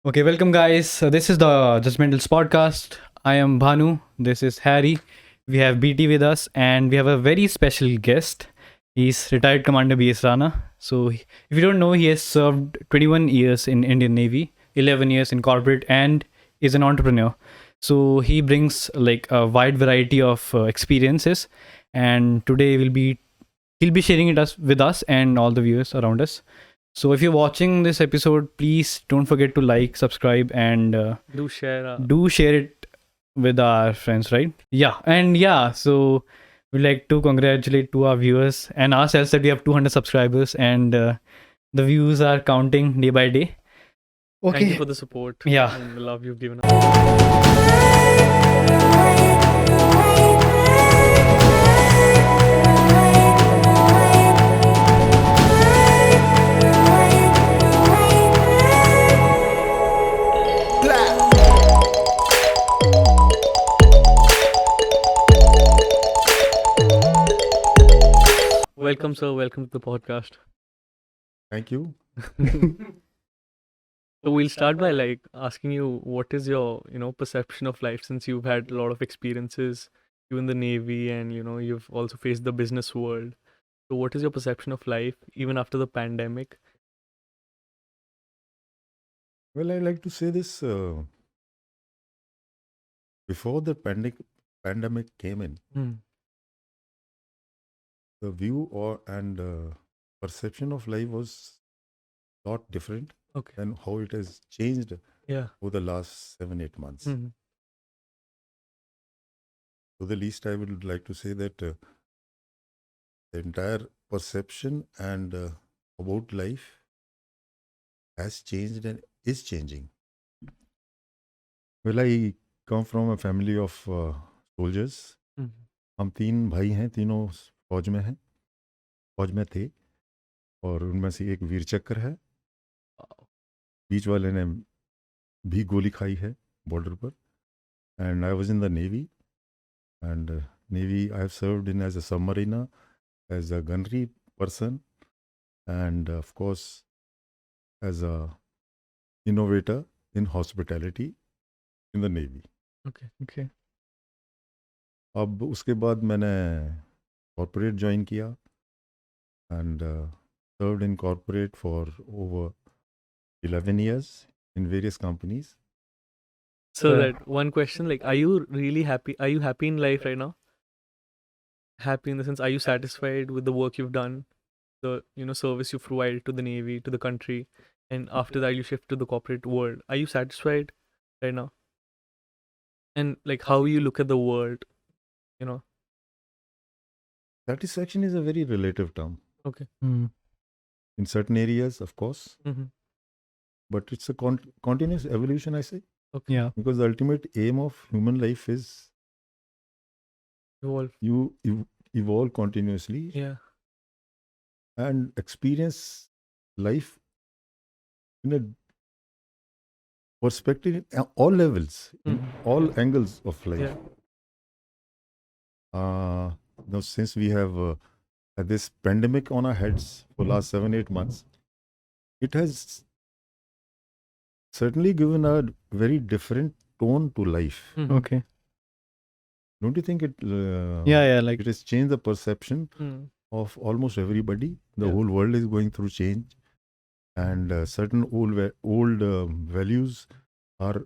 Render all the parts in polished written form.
Okay, welcome guys. This is the Judgmentals podcast. I am Bhanu. This is Harry. We have BT with us, and we have a very special guest. He's retired Commander BS Rana. So, if you don't know, he has served 21 years in Indian Navy, 11 years in corporate, and is an entrepreneur. So he brings like a wide variety of experiences, and today he'll be sharing it with us and all the viewers around us. So if you're watching this episode, please don't forget to like, subscribe, and Do share. do share it with our friends, right? Yeah, and yeah, so we'd like to congratulate to our viewers and ourselves that we have 200 subscribers, and the views are counting day by day. Okay. Thank you for the support. Yeah. And the love you've given us. Welcome, sir. Welcome to the podcast. Thank you. So we'll start by like asking you what is your perception of life, since you've had a lot of experiences, you in the Navy, and you've also faced the business world. So what is your perception of life even after the pandemic? Well, I like to say this before the pandemic came in, Hmm. the view and perception of life was a lot different Okay. than how it has changed Yeah. over the last 7-8 months. Hmm. So the least I would like to say that the entire perception and about life has changed and is changing. Well, I come from a family of soldiers. Hmm. हम 3 भाई हैं, तीनों फौज में हैं, फौज में थे, और उनमें से एक वीर चक्र है, Wow. बीच वाले ने भी गोली खाई है बॉर्डर पर. And I was in the navy, and navy I have served in as a submariner, as a gunnery person, and of course as a innovator in hospitality in the navy. Okay. अब उसके बाद मैंने corporate join किया एंड served in corporate for over 11 years in various companies. So Uh, that one question, like, are you really happy? Are you happy in life right now? Happy in the sense, are you satisfied with the work you've done, the service you've provided to the Navy, to the country, and after that you shift to the corporate world? Are you satisfied right now? And like, how you look at the world, you know? Satisfaction is a very relative term. Okay. hmm. In certain areas, of course, Mm-hmm. but it's a continuous evolution, I say, Okay. Yeah. because the ultimate aim of human life is Evolve. you evolve continuously Yeah. and experience life in a perspective at all levels, in all angles of life. Yeah. Now, since we have had this pandemic on our heads for last 7-8 months, it has certainly given a very different tone to life. Mhm. Okay. Don't you think it? Yeah, like It has changed the perception Mm. of almost everybody. The Yeah. whole world is going through change, and certain old values are.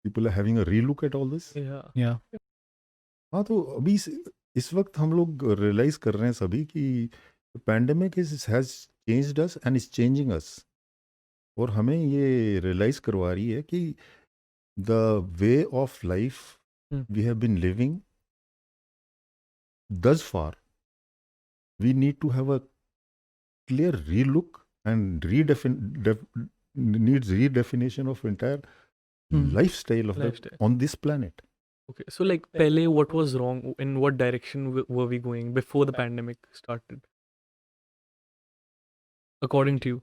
People are having a relook at all this. Yeah. yeah. हाँ, तो अभी इस वक्त हम लोग realise कर रहे हैं सभी कि pandemic has changed us and is changing us, और हमें ये रियलाइज करवा रही है कि the way of life we have been living thus far, we need to have a clear relook and needs redefinition of entire lifestyle of Lifestyle. on this planet. Okay. So like, pehle, what was wrong? In what direction were we going before the pandemic started? According to you?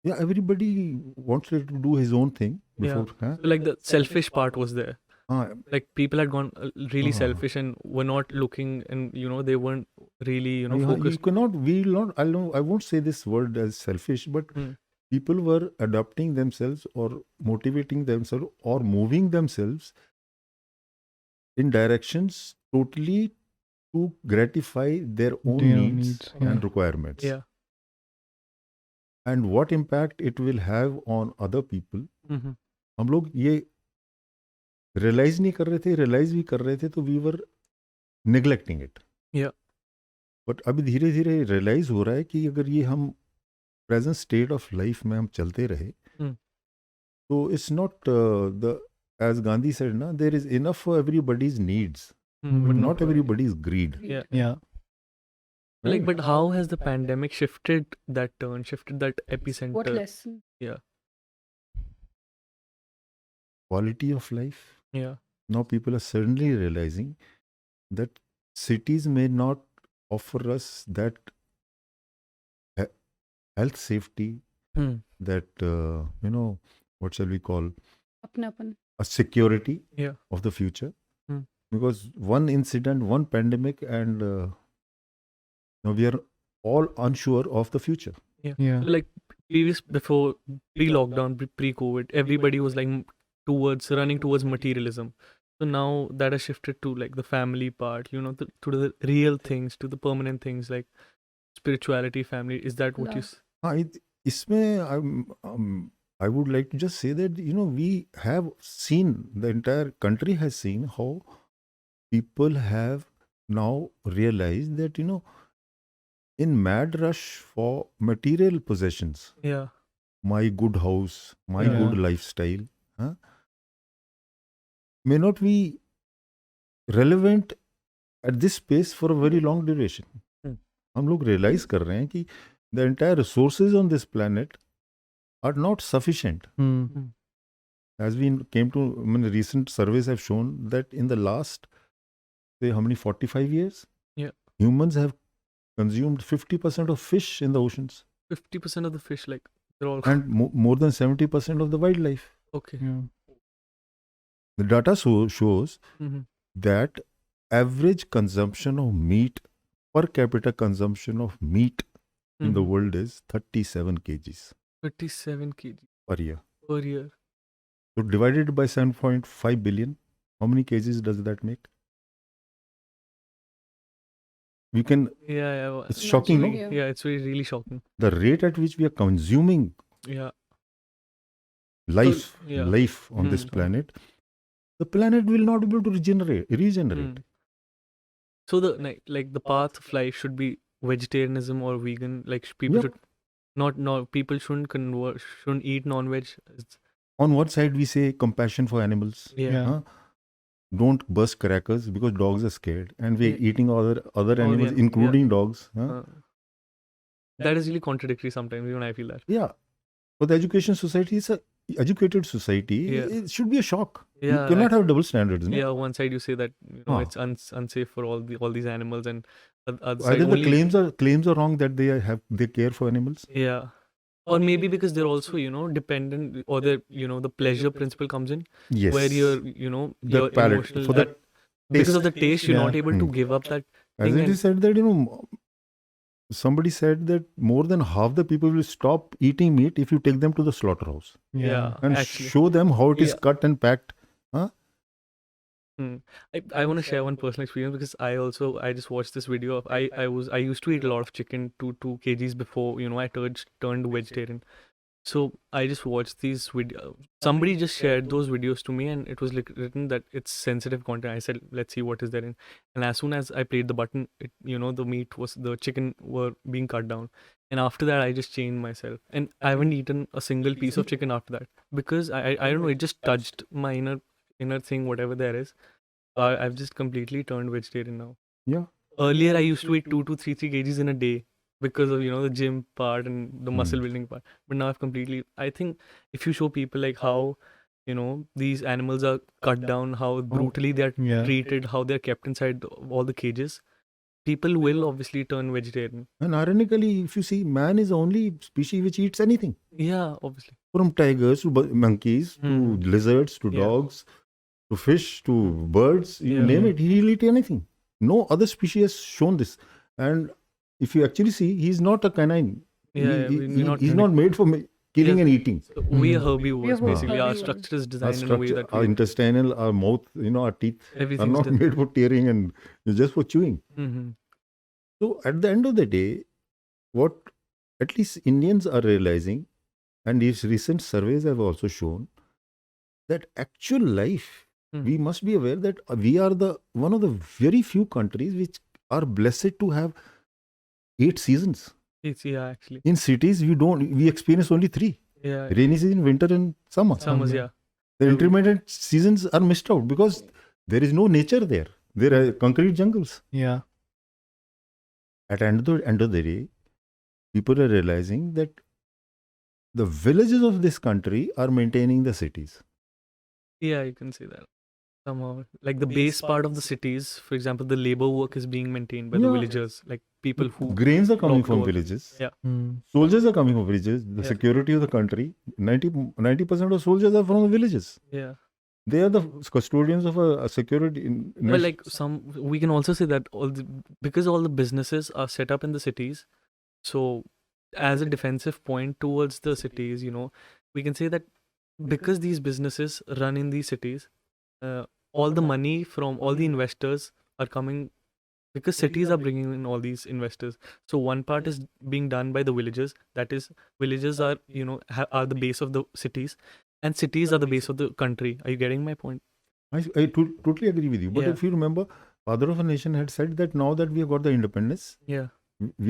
Yeah, everybody wants to do his own thing Yeah. before. Huh? So like, the selfish part was there. Like people had gone really Ah. selfish and were not looking, and they weren't really You focused. cannot. We will not. I won't say this word as selfish, but Hmm. people were adapting themselves or motivating themselves or moving themselves in directions totally to gratify their own Their own needs needs, yeah. and requirements. Yeah. And what impact it will have on other people. Mhm. हम लोग ये realise नहीं कर रहे थे, realise भी कर रहे थे तो we were neglecting it. Yeah. But अभी धीरे धीरे रियलाइज हो रहा है कि अगर ये हम प्रेजेंट स्टेट ऑफ लाइफ में हम चलते रहे Hmm. तो it's not the as Gandhi said ना, there is enough for everybody's needs Hmm, but but not everybody's greed. Yeah. Yeah. Like, but how has the pandemic shifted that turn, shifted that epicenter? What lesson? Quality of life. Yeah. Now people are suddenly realizing that cities may not offer us that health safety, Hmm. that what shall we call Apnapan. a security Yeah. of the future. Hmm. Because one incident, one pandemic, and now we are all unsure of the future. Yeah. Like before pre-lockdown, pre-COVID, everybody was like running towards materialism. So now that has shifted to like the family part, to the real things, to the permanent things like spirituality, family. Is that what you? I would like to just say that we have seen, the entire country has seen how people have now realized that in mad rush for material possessions, Yeah. my good house, my Yeah. good lifestyle, may not be relevant at this space for a very long duration. हम लोग realize कर रहे हैं कि the entire resources on this planet are not sufficient. As we came to, recent surveys have shown that in the last, say, how many, 45 years? Yeah. Humans have consumed 50% of fish in the oceans. 50% of the fish, like they're all. And more than 70% of the wildlife. Okay. Yeah. The data shows Mhm. that average consumption of meat, per capita consumption of meat in the Mhm. world is 37 kgs 37 kg per year. per year. So divided by 7.5 billion, how many kgs does that make? We can, Yeah. it's shocking, no? Yeah. Yeah, it's really shocking. The rate at which we are consuming Yeah. life, yeah. life on this Hmm. planet, the planet will not be able to regenerate. Mm. So the like the path of life should be vegetarianism or vegan. Like people Yeah. should not people shouldn't eat non-veg. On one side, we say compassion for animals. Yeah. Yeah. Huh? Don't burst crackers because dogs are scared, and we're Yeah. eating other All the animals, yeah. including dogs. Huh? That is really contradictory sometimes. Even I feel that. Yeah. For the education society, it's a educated society. Yeah. It should be a shock. Yeah. You cannot have double standards. No? Yeah. One side you say that Huh. it's unsafe for all these animals, and other side Either the only. claims are wrong that they care for animals. Yeah. Or maybe because they're also dependent, or the pleasure principle comes in, Yes. where you're the you're palate emotional for the because of the taste. taste you're Yeah. not able to Hmm. give up that As thing it is said that somebody said that more than half the people will stop eating meat if you take them to the slaughterhouse Yeah. and Actually. show them how it is Yeah. cut and packed. I want to share one personal experience because I just watched this video of I used to eat a lot of chicken, 2 kgs before I turned vegetarian. So I just watched these video. Somebody just shared those videos to me, and it was like written that it's sensitive content. I said, let's see what is there in. And as soon as I played the button, the chicken were being cut down. And after that, I just changed myself, and I haven't eaten a single piece of chicken after that because I don't know, it just touched my inner thing, whatever there is. I've just completely turned vegetarian now. Yeah. Earlier, I used to eat 2 to 3 kgs in a day because of the gym part and the muscle building part. But now I think if you show people like how these animals are cut down, how brutally they are Yeah. treated, how they are kept inside all the cages, people will obviously turn vegetarian. And ironically, if you see, man is the only species which eats anything. Yeah, obviously. From tigers to monkeys to Hmm. lizards to Yeah. dogs to fish, to birds, you Yeah. name it, he'll eat anything. No other species has shown this. And if you actually see, he's not a canine. Yeah, we're not He's not made for killing Yes. and eating. So we are herbivores, We are basically. Our herbivores. structure is Our designed in a way structure, that our we. intestinal, our mouth, our teeth are Everything's not made for tearing and just for chewing. Mm-hmm. So at the end of the day, what at least Indians are realizing, and these recent surveys have also shown, that actual life, Hmm. we must be aware that we are the one of the very few countries which are blessed to have 8 seasons. Yeah, actually. In cities, we experience only 3: Yeah. rainy season, winter, and summer. Summers, yeah. The Yeah, intermittent seasons are missed out because there is no nature there. There are concrete jungles. Yeah. At the end of the day, people are realizing that the villages of this country are maintaining the cities. Yeah, you can say that. Somehow. Like the base part of the cities, for example, the labor work is being maintained by the Yeah. villagers. Like people who. Grains are coming flock from to work. villages. Yeah. Soldiers are coming from villages. The Yeah. security of the country, 90% of soldiers are from the villages. Yeah. They are the custodians of a security. But like we can also say that because all the businesses are set up in the cities, so as a defensive point towards the cities, we can say that because these businesses run in these cities, all the money from all the investors are coming because cities are bringing in all these investors. So one part is being done by the villages. That is, villages are are the base of the cities, and cities are the base of the country. Are you getting my point? I totally agree with you. But Yeah. if you remember, Father of a Nation had said that now that we have got the independence, Yeah.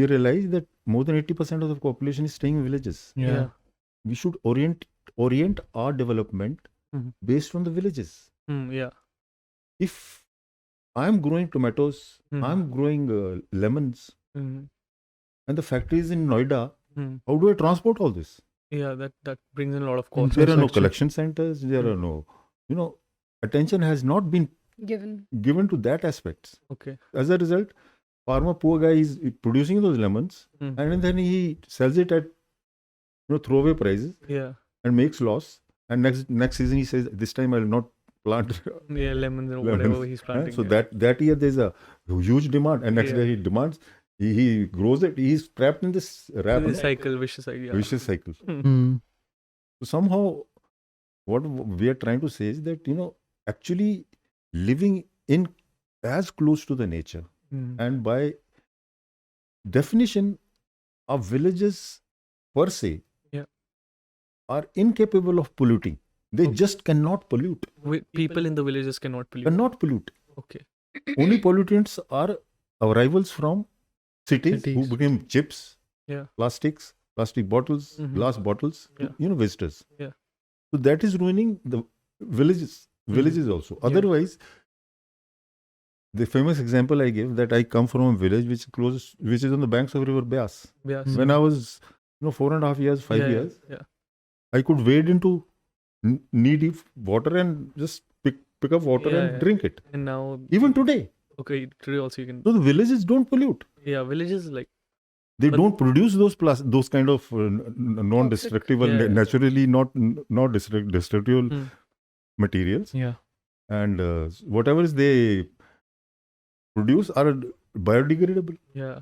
we realize that more than 80% of the population is staying in villages. Yeah. We should orient our development Mhm. based on the villages. Yeah. If I'm growing tomatoes, Mhm. I'm growing lemons, Mhm. and the factory is in Noida, Mhm. how do I transport all this? Yeah, that brings in a lot of costs. There are no actually- collection centers. There are no, attention has not been Given. given to that aspects. Okay. As a result, farmer, poor guy, is producing those lemons, Mhm. and then he sells it at throwaway prices Yeah. and makes loss. And next season he says, this time I'll not plant. Yeah, lemons and Lemons, whatever he's planting. So yeah. that year there's a huge demand, and next Yeah. year he demands. He grows it. He's trapped in this rat This cycle, vicious cycle. Yeah. vicious cycle. Mm. So somehow, what we are trying to say is that actually living in as close to the nature, Mhm. and by definition, our villages per se Yeah. are incapable of polluting. They Okay. just cannot pollute. People in the villages cannot pollute. Cannot pollute. Okay. Only pollutants are arrivals from cities who Cities. became chips, Yeah. plastics, plastic bottles, Mhm. glass bottles, Yeah. visitors. Yeah. So that is ruining the villages. Villages also. Yeah. Otherwise, the famous example I give, that I come from a village which is on the banks of River Beas. Yeah. Mhm. When I was 4.5 years, 5 yeah, years, Yeah. I could wade into knee-deep water and just pick up water Yeah, and yeah. drink it. And now, Even today. okay, today also you can. So the villages don't pollute. Yeah, villages like. They But- don't produce those kind of non-destructible, Yeah, yeah. naturally not destructible Hmm. materials. Yeah. And whatever they produce are biodegradable. Yeah.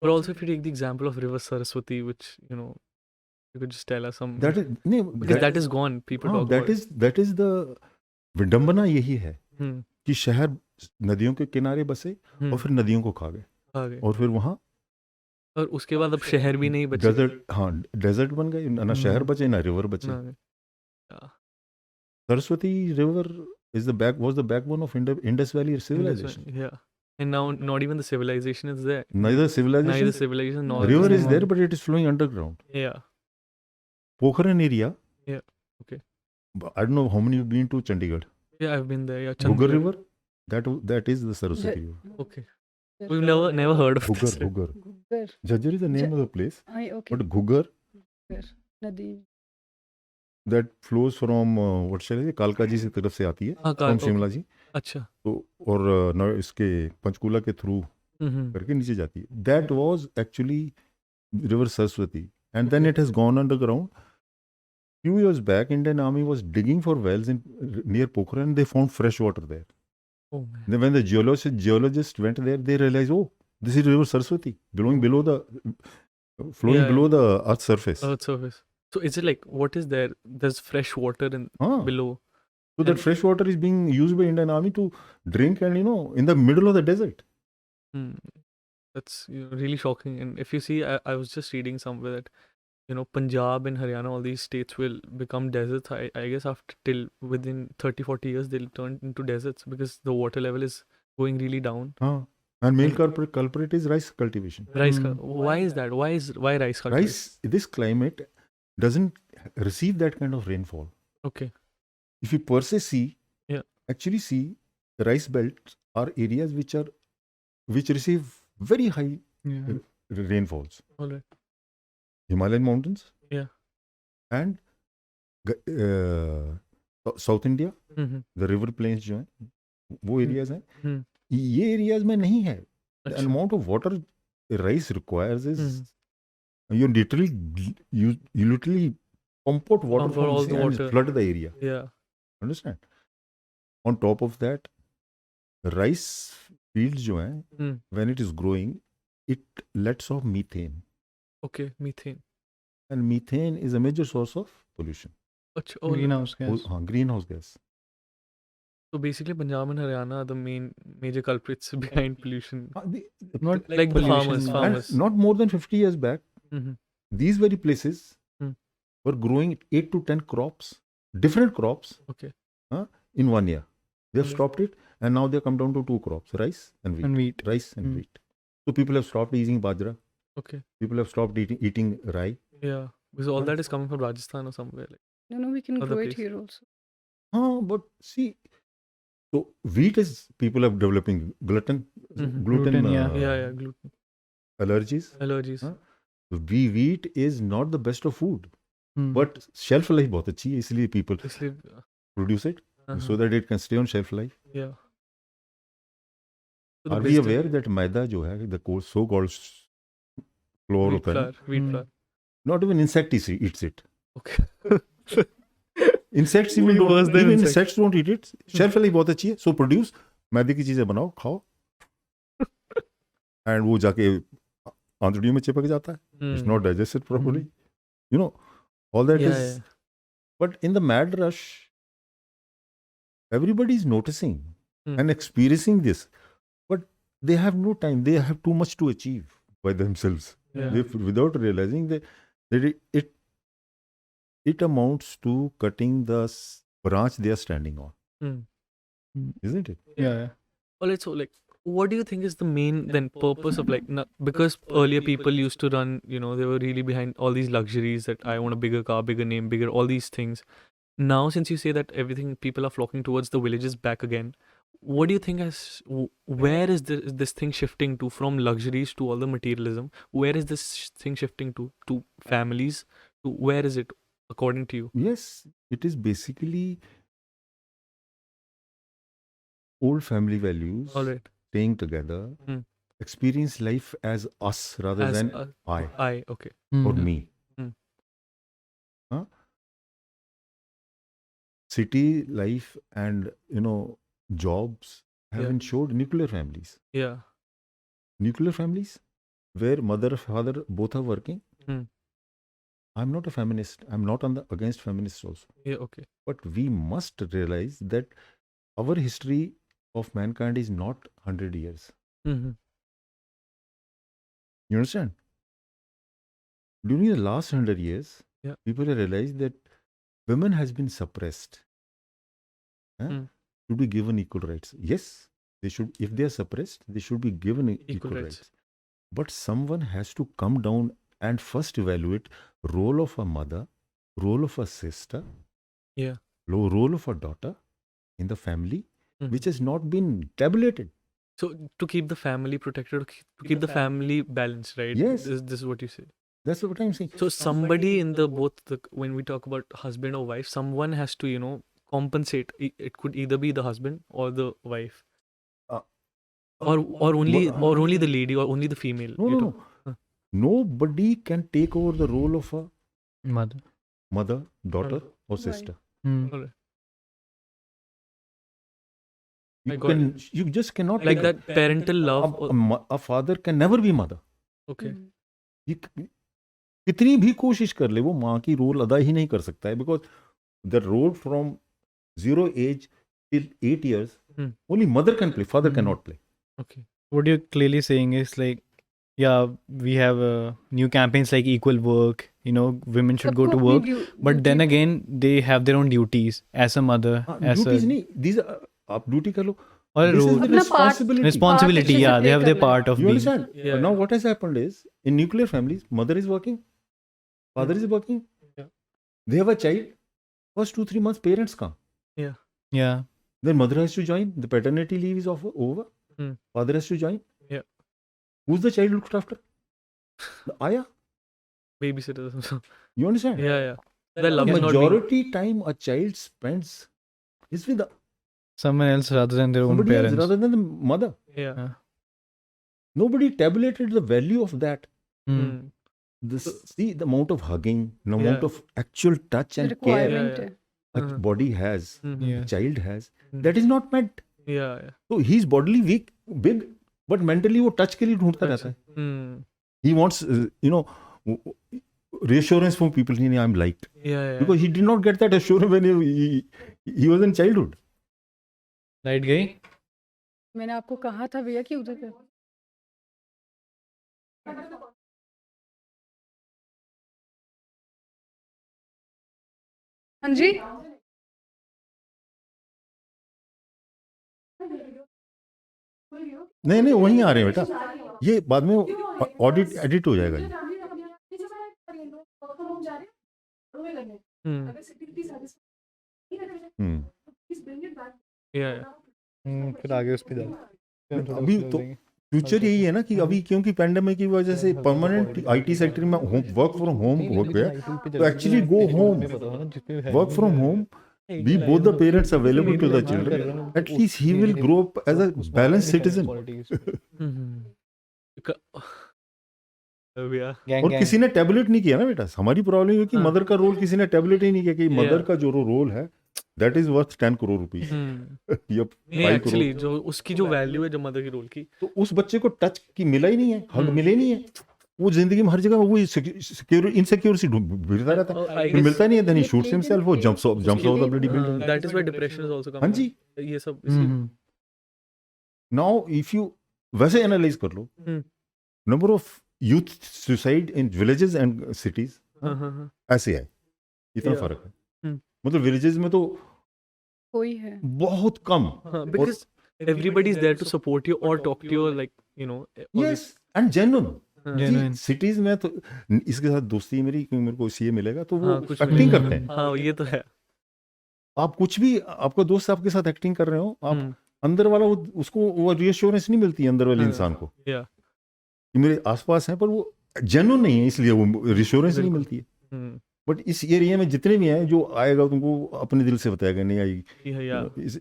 But also, if you take the example of River Saraswati, which you could just tell us some. That is because that is gone. People talk that about is that is the विडंबना यही है it. Hmm. कि शहर नदियों के किनारे बसे Hmm. और फिर नदियों को खा गए आ गए। और फिर वहाँ और उसके बाद अब शहर भी नहीं बचे। डेजर्ट बन गए ना शहर बचे ना रिवर बचे ना- Yeah. Saraswati river was the backbone of Indus Valley civilization. Yeah. And now not even the civilization is there. Neither civilization, Neither civilization nor river is nor- there, but it is flowing underground. Yeah. Pokhran area. Yeah, okay. I don't know how many you've been to Chandigarh. Yeah, I've been there. Yeah. Ghuggar Chandigarh. River. That is the Saraswati River. Okay. We've never heard of this. Ghuggar. Ghuggar. Jhajjar is the name of the place, Okay. but Ghuggar Nadi. that flows from what shall I say, Kalka ji से तरफ से आती है हाँ, from okay. Shimla जी अच्छा. तो और इसके पंचकूला के थ्रू Mhm. करके नीचे जाती है. That was actually river Saraswati, and then it has gone underground. Few years back, Indian Army was digging for wells in near Pokhran. They found fresh water there. Oh man. Then when the geologist went there, they realized, oh, this is River Saraswati, flowing below the Earth's surface. Earth surface. So is it like, what is there? There's fresh water in Huh. below. So that And- fresh water is being used by Indian Army to drink, and in the middle of the desert. Hmm. That's really shocking. And if you see, I was just reading somewhere that Punjab and Haryana, all these states will become deserts. I guess after till within 30-40 years they'll turn into deserts because the water level is going really down. Huh. And main culprit is rice cultivation. Rice. Hmm. Why is that? Why rice cultivation? Rice, this climate doesn't receive that kind of rainfall. Okay. If you per se see, Yeah. actually see, the rice belts are areas which receive very high Yeah. rainfalls. All right. Himalayan mountains. Yeah. And South India, Mm-hmm. the river plains जो हैं, वो areas हैं. Hmm. ये areas में नहीं है. The अच्छा. amount of water rice requires is you literally pump out water Pump out from all sea the and water. flood the area. Yeah. Understand? On top of that, rice fields जो हैं, Hmm. when it is growing, it lets off methane. Okay. Methane. And methane is a major source of pollution. Achha, all right. Greenhouse gas. Greenhouse gas. So basically, Punjab and Haryana are the major culprits behind pollution. Not Like the pollution, farmers. And not more than 50 years back, Mm-hmm. these very places Hmm. were growing 8 to 10 crops, different crops, Okay. in 1 year. They have Okay. stopped it, and now they come down to 2 crops, rice and wheat. and wheat. Rice and Hmm. wheat. So people have stopped eating bajra. Okay. People have stopped eating rye. Yeah. Because all that is coming from Rajasthan or somewhere. Like, No, we can Other grow it place. here also. But see, so wheat is people are developing gluten, Mhm. gluten, Gluten, yeah. yeah. Gluten. allergies. Allergies. Huh? Wheat is not the best of food, Hmm. but shelf life बहुत अच्छी है, इसलिए people Basically, produce it uh-huh. so that it can stay on shelf life. Yeah. So the Are we best aware that maida जो है, the so-called flour wheat होता है ना, flour, wheat Hmm. flour. not even insect eats it. Okay. Insects even Even don't, worse than even insect. insects don't eat it. Shelf life बहुत अच्छी है, so produce मैदे की चीजें बनाओ, खाओ, and वो जाके आंतड़ियों में चिपक जाता है. It's Hmm. not digested properly. All that Yeah, is. But in the mad rush, everybody is noticing Hmm. and experiencing this, but they have no time. They have too much to achieve by themselves. Yeah. Without realizing that it amounts to cutting the branch they are standing on, Hmm. isn't it? Yeah. All right. So, like, what do you think is the main then purpose of like because earlier people used to run, they were really behind all these luxuries that I want a bigger car, bigger name, bigger all these things. Now, since you say that everything people are flocking towards the villages back again, what do you think where is this thing shifting to from luxuries to all the materialism? Where is this thing shifting to families? To where is it according to you? Yes, it is basically old family values, All right. staying together, Hmm. experience life as us rather As than I okay. or Hmm. me. Hmm. Huh? City life and jobs have Yeah. ensured nuclear families. Yeah. Nuclear families where mother and father both are working. Hmm. I'm not a feminist. I'm not against feminists also. Yeah. Okay. But we must realize that our history of mankind is not 100 years. Mm-hmm. You understand? During the last 100 years, Yeah. people have realized that women has been suppressed. Hmm. Should be given equal rights. Yes, they should. If they are suppressed, they should be given equal rights. rights. But someone has to come down and first evaluate role of a mother, role of a sister, Yeah. role of a daughter in the family, Mhm. which has not been tabulated. So to keep the family protected, to keep the family balanced, right? Yes. This is what you say. That's what I'm saying. So somebody in when we talk about husband or wife, someone has to compensate. It could either be the husband or the wife, or only the lady or only the female. No. Nobody can take over the role of a Mother. mother, daughter, or Right. sister. Hmm. Alright. I You got can, you just cannot like take that parental love. a father can never be mother. Okay. Mm. ये कितनी भी कोशिश कर ले वो माँ की role अदा ही नहीं कर सकता है, because the role from 0 age till 8 years Hmm. only mother can play, father Hmm. cannot play. Okay. What you're clearly saying is like, yeah, we have new campaigns like equal work, you know, women should go सबको to अपनी work, but then duty- again they have their own duties as a mother, as duties a नहीं, these are, आप duty कर लो, or a this is role the अपना part- responsibility. responsibility. अच्छे से Yeah, they play have their करना है। part of You being. understand? Yeah, Now yeah. what has happened is, in nuclear families, mother is working, father is working, Yeah. they have a child, first 2-3 months parents come, Yeah. then mother has to join, the paternity leave is over, Hmm. father has to join. Yeah. Who's the child looked after? The ayah. Babysitters. You understand? Yeah, yeah. The The love is not being. majority time a child spends is with Someone else rather than their own somebody else parents. rather than the mother. Yeah. Nobody tabulated the value of that. Hmm. Hmm. See the amount of hugging, the amount Yeah. of actual touch and care requirement Yeah, है। a Uh-huh. body has, Mhm. Yeah. a child has. Hmm. That is not met. Yeah, yeah. So he's bodily weak, big, but mentally वो touch के लिए ढूंढता रहता है. Hmm. He wants, reassurance from people. I'm liked, Yeah, yeah. because he did not get that assurance when he was in childhood. Light गई? मैंने आपको कहा था भैया कि उधर कर। हाँ जी नहीं वहीं आ रहे हैं बेटा, ये बाद में ऑडिट एडिट हो जाएगा ये. Hmm. हम्म. Yeah, yeah. फिर आगे उस पे डाल। अभी तो फ्यूचर यही है ना कि अभी क्योंकि पेंडेमिक की वजह से परमानेंट आईटी सेक्टर में वर्क फ्रॉम होम हो गया, तो actually go home, work from home, be both the parents available to the children, at least he will grow up as a balanced citizen. Mhm. Yeah. और किसी ने tablet नहीं किया ना बेटा, हमारी प्रॉब्लम है कि हाँ. मदर का रोल किसी ने टैबलेट ही नहीं किया कि मदर Yeah. का जो रोल है that is worth 10 crore rupees Hmm. या नहीं 5 एक्चुअली crore. जो उसकी जो वैल्यू है जो मदर की रोल की. तो उस बच्चे को टच की मिला ही नहीं है, हग हम्म. मिले नहीं है, वो जिंदगी में हर जगह वो इनसिक्योरिटी ढूंढता रहता है, I फिर guess मिलता नहीं है, देन ही शूट्स हिमसेल्फ, वो jumps out the bloody building. that is why depression is also हाँ coming. जी. ये सब नाउ इफ यू वैसे एनालाइज कर लो, hmm. Number of youth suicide in villages and cities हाँ. ऐसे है, इतना Yeah. फर्क है. हम्म. मतलब विलेजेस में तो कोई है बहुत कम. Because everybody is there to support you or talk to you, like, you know. all yes this- and genuine. Genuine. Cities में तो इसके साथ दोस्ती है मेरी, क्योंकि मेरे को सीए मिलेगा तो वो हाँ, कुछ एक्टिंग मिलेगा. करते हैं. हाँ ये तो है. आप कुछ भी, आपका दोस्त आपके साथ एक्टिंग कर रहे हो, आप हम्म. अंदर वाला उसको वो रियश्योरेंस नहीं मिलती है अंदर वाले हाँ. इंसान को Yeah. कि मेरे आसपास है, पर वो जेन्युइन नहीं है, इसलिए वो रियश्योरेंस नहीं बिल्कुल. मिलती है. Hmm. बट इस एरिया में जितने भी हैं, जो आएगा तुमको अपने दिल से बताएगा, नहीं आई Yeah.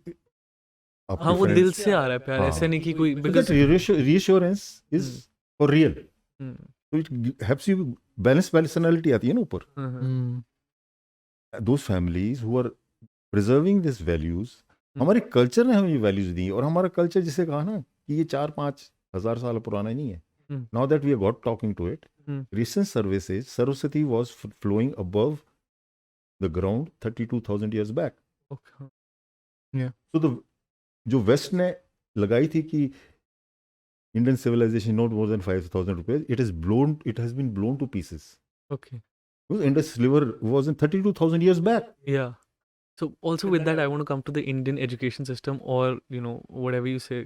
हाँ वो दिल से आ रहा है प्यार, हाँ. ऐसे नहीं कि कोई because reassurance is hmm. For real. Hmm. तो it helps you balance personality आती है ना ऊपर. हाँ. Those families who are preserving this values, हमारे कल्चर ने हमें ये वैल्यूज दी, और हमारा कल्चर जिसे कहा ना कि ये 4-5 हज़ार साल पुराना नहीं है. Hmm. Now that we are got talking to it, hmm. recent survey says Saraswati was flowing above the ground 32,000 years back. Okay. So जो वेस्ट ने लगाई थी कि Indian civilisation not more than 5,000 rupees, it has been blown to pieces. Okay. Because Indus River was in 32,000 years back. Yeah. So also with that, I want to come to the Indian education system, or you know whatever you say.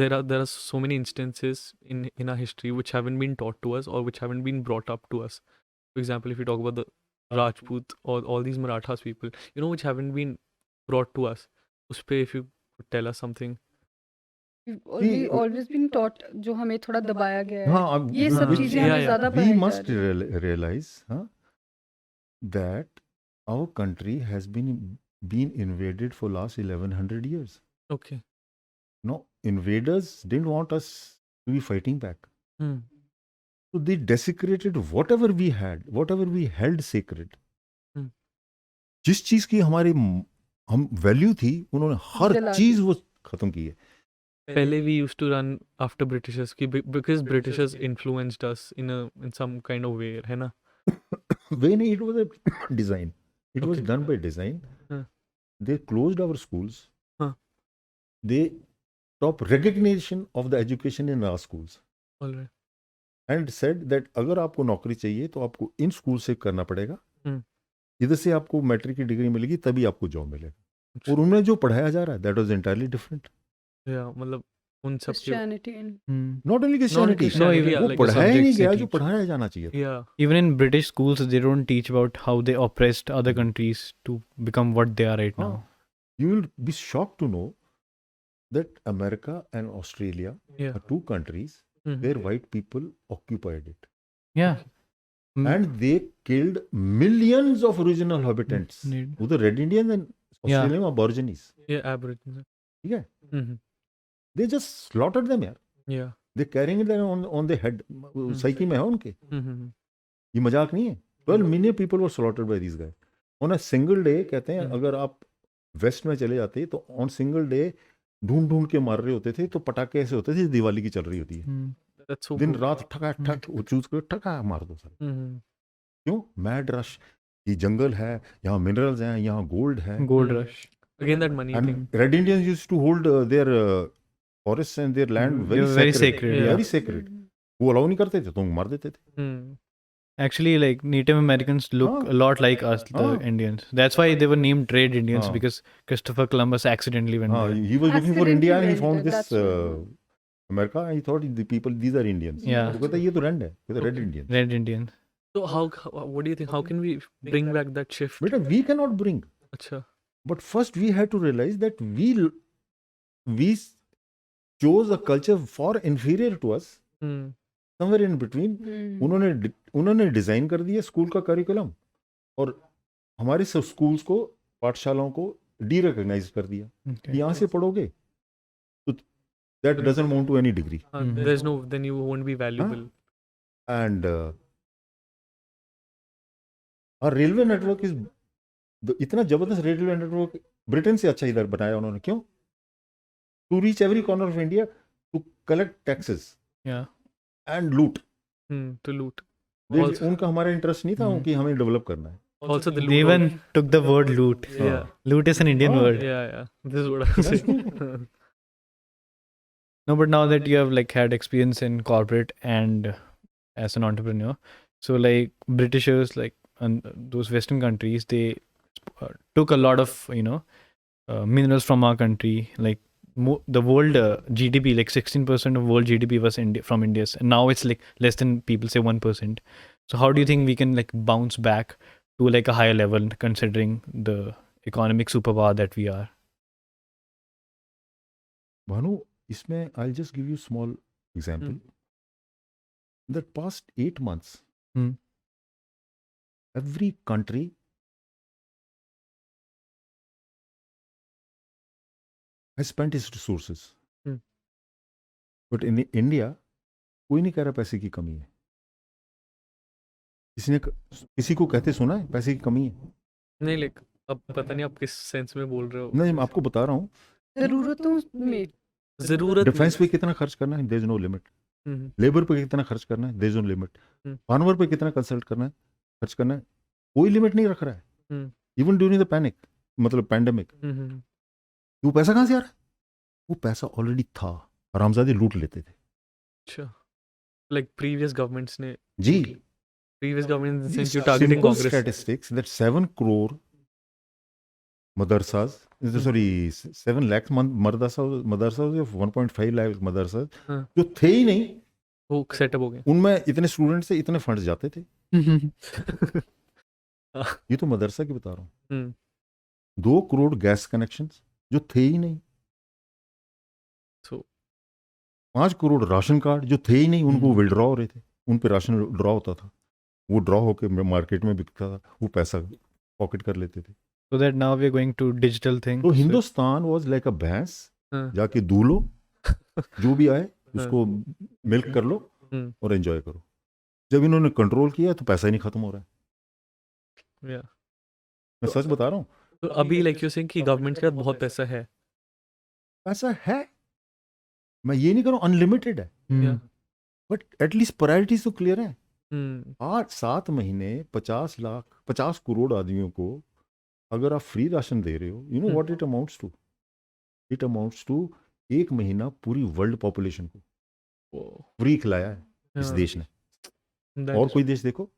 There are so many instances in our history which haven't been taught to us or which haven't been brought up to us. For example, if you talk about the Rajput or all these Marathas people, you know, which haven't been brought to us. Uspe if you could tell us something. we always been taught जो हमें थोड़ा दबाया गया है, हाँ, अब ये सब which- चीजें yeah, हमें yeah. ज्यादा we पढ़ाई जा must रही है। realize that our country has been invaded for last 1100 years. Okay. No, invaders didn't want us to be fighting back. Hmm. So they desecrated whatever we had, whatever we held sacred. Hmm. जिस चीज की हमारी हम value थी, उन्होंने हर जला चीज दी। वो खत्म की है. पहले we used to run after Britishers because Britishers influenced us in some kind of way, है ना? Way नहीं, it was a design. It was Okay. done by design. हाँ. They closed our schools. हाँ. They stopped recognition of the education in our schools. All right. And said that अगर आपको नौकरी चाहिए तो आपको इन स्कूल से करना पड़ेगा. हम्म. इधर से आपको मैट्रिक की डिग्री मिलेगी तभी आपको जॉब मिलेगा. अच्छा. और उनमें जो पढ़ाया जा रहा है, that was entirely different. Yeah, मतलब उन सब के Christianity and Not only Christianity. Non-Christianity, even yeah, वो like पढ़ाया ही नहीं subjects they गया जो teach. पढ़ाया जाना चाहिए. yeah. Even in British schools, they don't teach about how they oppressed other countries to become what they are right हाँ. now. You will be shocked to know that America and Australia Yeah. are two countries Mhm. where white people occupied it. Yeah. And they killed millions of original inhabitants. Need- वो तो Red Indians and Australian Aborigines. Yeah, Aboriginal. ठीक है? Mhm. They just slaughtered them यार. Yeah. They carrying them on their head. Psyche में है उनके. Mhm. ये मजाक नहीं है. 12 million people were slaughtered by these guys. On a single day कहते हैं अगर आप वेस्ट में चले जाते तो ऑन सिंगल डे ढूंढ के मार रहे होते थे, तो पटाखे ऐसे होते थे दिवाली की चल रही होती है. Hmm. That's so दिन brutal. रात ठका ठक वो चूज कर ठका मार दो सारे. Mhm. क्यों? Mad rush. ये जंगल है, यहाँ मिनरल्स हैं, यहाँ गोल्ड है. Gold rush. Again that money thing. And Red Indians used to hold their forests and their land They were very sacred, yeah. Very sacred. वो अलाउ नहीं करते थे तो मार देते थे. Hmm. Actually, like Native Americans look हाँ. a lot like us, the हाँ. Indians. That's why they were named Trade Indians हाँ. because Christopher Columbus accidentally went हाँ, there. he was looking for India and he Accidentally found went, this that's why. America and he thought the people, these are Indians. Yeah. वो कहता ये तो Red है, ये तो Red Okay. Indians. Red Indians. So what do you think? How can we bring back that shift? बेटा we cannot bring. Acha. But first we had to realize that we chose a culture far inferior to us, Hmm. somewhere in between. उन्होंने design कर दिया school का curriculum और हमारे सब schools को, पाठशालाओं को डी रिकॉग्नाइज कर दिया. Okay. यहाँ से पढ़ोगे तो that doesn't amount to any degree. There's no, then you won't be valuable. And और रेलवे नेटवर्क इज इतना जबरदस्त रेलवे नेटवर्क ब्रिटेन से अच्छा इधर बनाया उन्होंने. क्यों? To reach every corner of India, to collect taxes Yeah. And loot. To loot. They- Also- उनका हमारा इंटरेस्ट नहीं था Hmm. कि हमें डेवलप करना है. Also the loot. They even took the word loot. Yeah. Loot is an Indian Oh, word. Yeah. This is what I was That's saying. No, but now that you have like had experience in corporate and as an entrepreneur, so like Britishers, like those Western countries, they took a lot of minerals from our country. Like the world GDP, like 16% of world GDP was from India, and now it's like less than people say 1%. So how do you think we can like bounce back to like a higher level, considering the economic superpower that we are? Bhanu, इसमें I'll just give you small example. In the past 8 months, Hmm. every country has spent its resources. Hmm. But in India, कोई नहीं कह रहा पैसे की कमी है. किसी को कहते सुना है पैसे की कमी है? नहीं, like अब पता नहीं आप किस सेंस में बोल रहे हो. नहीं, मैं आपको बता रहा हूँ. जरूरतों में जरूरत डिफेंस पे कितना खर्च करना है, there is no limit. Hmm. Labour पे कितना खर्च करना है, there is no limit. Hmm. Farmer पे कितना कंसल्ट करना है, खर्च करना है, कोई लिमिट नहीं रख रहा है. हम्म. इवन ड्यूरिंग द पैनिक, मतलब पैंडेमिक, हम्म. वो पैसा कहाँ से आ रहा है? वो पैसा ऑलरेडी था, हरामजादे लूट लेते थे. अच्छा. Like previous governments ने जी. previous governments since you're Simple targeting Congress. statistics that 7 crore madrasas, sorry, 7 lakh madrasas of 1.5 lakh madrasas हाँ. जो थे ही नहीं, वो सेटअप हो गए. उनमें इतने स्टूडेंट से इतने फंड जाते थे. ये तो मदरसा की बता रहा हूँ. हम्म. 2 करोड़ गैस कनेक्शंस जो थे ही नहीं. So 5 करोड़ राशन कार्ड जो थे ही नहीं, उनको हम्म. विड्रॉ हो रहे थे, उन पे राशन ड्रॉ होता था, वो ड्रॉ होके मार्केट में बिकता था, वो पैसा पॉकेट कर लेते थे. So that now we're going to digital thing. तो हिंदुस्तान वाज लाइक अ भैंस, हाँ. जाके दूह लो, जो भी आए उसको मिल्क कर लो हम्म. और एंजॉय करो. जब इन्होंने कंट्रोल किया तो पैसा ही नहीं खत्म हो रहा है. Yeah. मैं सच बता रहा हूँ, तो अभी लाइक यू सेइंग कि गवर्नमेंट के पास बहुत पैसा है. ऐसा है। मैं ये नहीं कह रहा हूँ अनलिमिटेड है, Yeah. बट एटलीस्ट प्रायोरिटीज तो क्लियर है। Hmm. 8-7 महीने 50 करोड़ आदमियों को अगर आप फ्री राशन दे रहे हो, you know what it amounts to? It amounts to 1 महीना पूरी वर्ल्ड पॉपुलेशन को Oh. फ्री खिलाया है इस Yeah. देश ने। That और is- कोई देश देखो,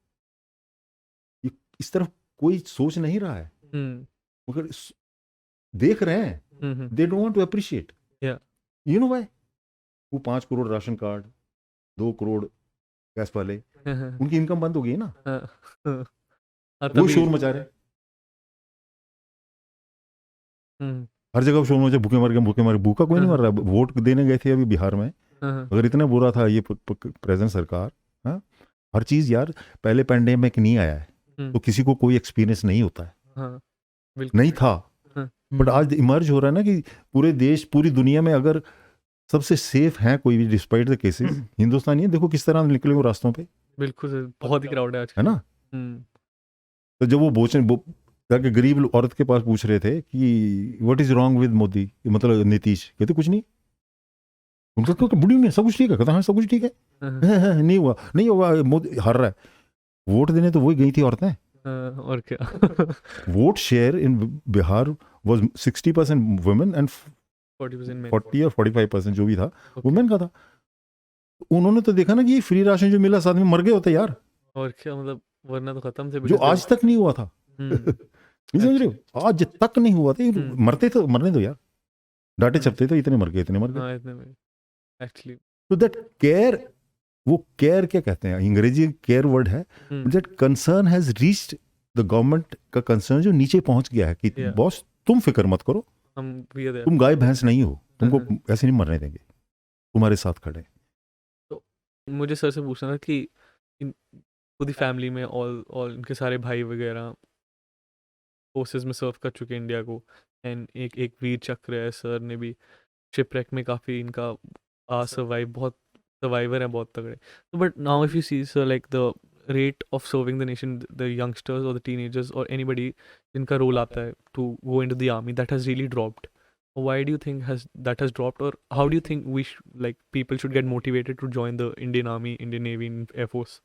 ये इस तरफ कोई सोच नहीं रहा है, Hmm. मगर देख रहे हैं, Mhm. They don't want to appreciate. Yeah. You know why? वो 5 करोड़ राशन कार्ड, 2 करोड़ गैस वाले, उनकी इनकम बंद हो गई ना, हाँ, वो तभी. शोर मचा रहे हैं। हम्म, हर जगह शोर मचा, भूखे मर गए, भूखे मर गए। भूखा कोई नहीं मर रहा। वोट देने गए थे अभी बिहार में, हाँ, अगर इतना बुरा था ये प्रेजेंट सरकार, हाँ, हर चीज यार, पहले पैंडेमिक नहीं आया है तो किसी को कोई एक्सपीरियंस नहीं होता है, हाँ, बिल्कुल नहीं था, बट आज इमर्ज हो रहा है ना कि पूरे देश, पूरी दुनिया में अगर सबसे सेफ हैं कोई भी डिस्पाइट द केसेस, हिंदुस्तान ही है। देखो किस तरह निकले वो रास्तों पे, बिल्कुल सर, बहुत ही क्राउड है आज. है ना। तो जब वो जाके गरीब औरत के पास पूछ रहे थे कि what is wrong with Modi, मतलब नीतीश, कहते कुछ नहीं। उनका क्योंकि बुढ़ी में सब कुछ ठीक है, कहता हाँ सब कुछ ठीक है, नहीं हुआ, नहीं हुआ, मोदी हार रहा है। वोट देने तो वही गई थी औरतें। और क्या. Vote share in Bihar was 60% women and 40% में. 40 और 45% जो भी था वुमेन का था। उन्होंने तो देखा ना कि ये फ्री राशन जो मिला, साथ में मर गए होते यार, और क्या, मतलब वरना तो खत्म थे. जो आज तक नहीं हुआ था। नहीं समझ रहे हो, आज तक नहीं हुआ था। ये मरते तो मरने दो यार, डांटे चपते तो इतने मर गए, इतने मर गए। हाँ, इतने में एक्चुअली. तो दैट केयर, वो केयर क्या कहते हैं, अंग्रेजी केयर वर्ड है, that concern has reached the government का कंसर्न, जो नीचे पहुंच गया है कि Yeah. बॉस तुम फिक्र मत करो, हम भी है. तुम गाय भैंस नहीं हो, तुमको ऐसे नहीं मरने देंगे, तुम्हारे साथ खड़े हैं। मुझे सर से पूछना था कि पूरी फैमिली में ऑल इनके सारे भाई वगैरह फोर्सेस में सर्व कर चुके हैं इंडिया को, एंड एक वीर चक्र है. सर ने भी शिपरेक में काफ़ी इनका सर्वाइव, बहुत सर्वाइवर है, बहुत तगड़े. तो but now if you see sir, like the rate of serving the nation, the youngsters or the teenagers or anybody जिनका रोल आता है to go into the army, that has really dropped. Why do you think that has dropped, or how do you think like people should get motivated to join the Indian Army, Indian Navy, and Air Force?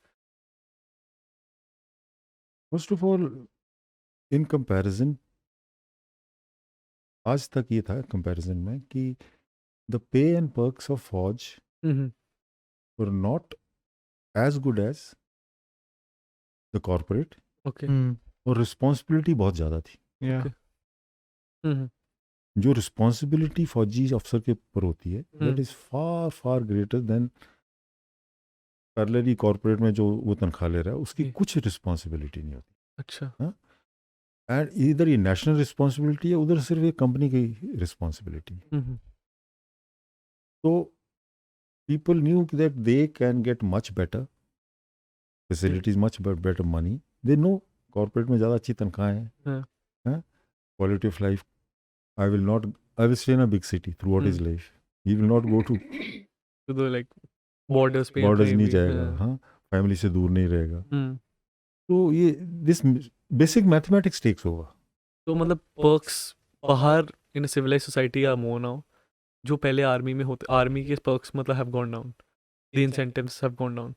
First of all, in comparison, आज तक ये था comparison में कि the pay and perks of फौज were not as good as the corporate, Okay. और responsibility बहुत ज़्यादा थी। Mhm. जो रिस्पॉन्सिबिलिटी फौजी अफसर के ऊपर होती है, that is far far greater than parallelly corporate में जो वो तनख्वाह ले रहा है, उसकी जी. कुछ रिस्पॉन्सिबिलिटी नहीं होती। अच्छा. एंड इधर ये नेशनल रिस्पॉन्सिबिलिटी है, उधर सिर्फ एक कंपनी की रिस्पॉन्सिबिलिटी। Mhm. तो people knew that they can get much better facilities, much better money. They know corporate में ज़्यादा अच्छी तनख्वाहें हैं, हैं? Quality of life. I will stay in a big city throughout his life. He will not go to To the like borders पे या borders, कहीं नहीं भी, जाएगा, हाँ, फैमिली से दूर नहीं रहेगा। हम्म. तो ये this basic mathematics takes over. तो मतलब पर्क्स बाहर in civilise society are more now, जो पहले आर्मी में होते, आर्मी के पर्क्स मतलब have gone down, the incentives have gone down,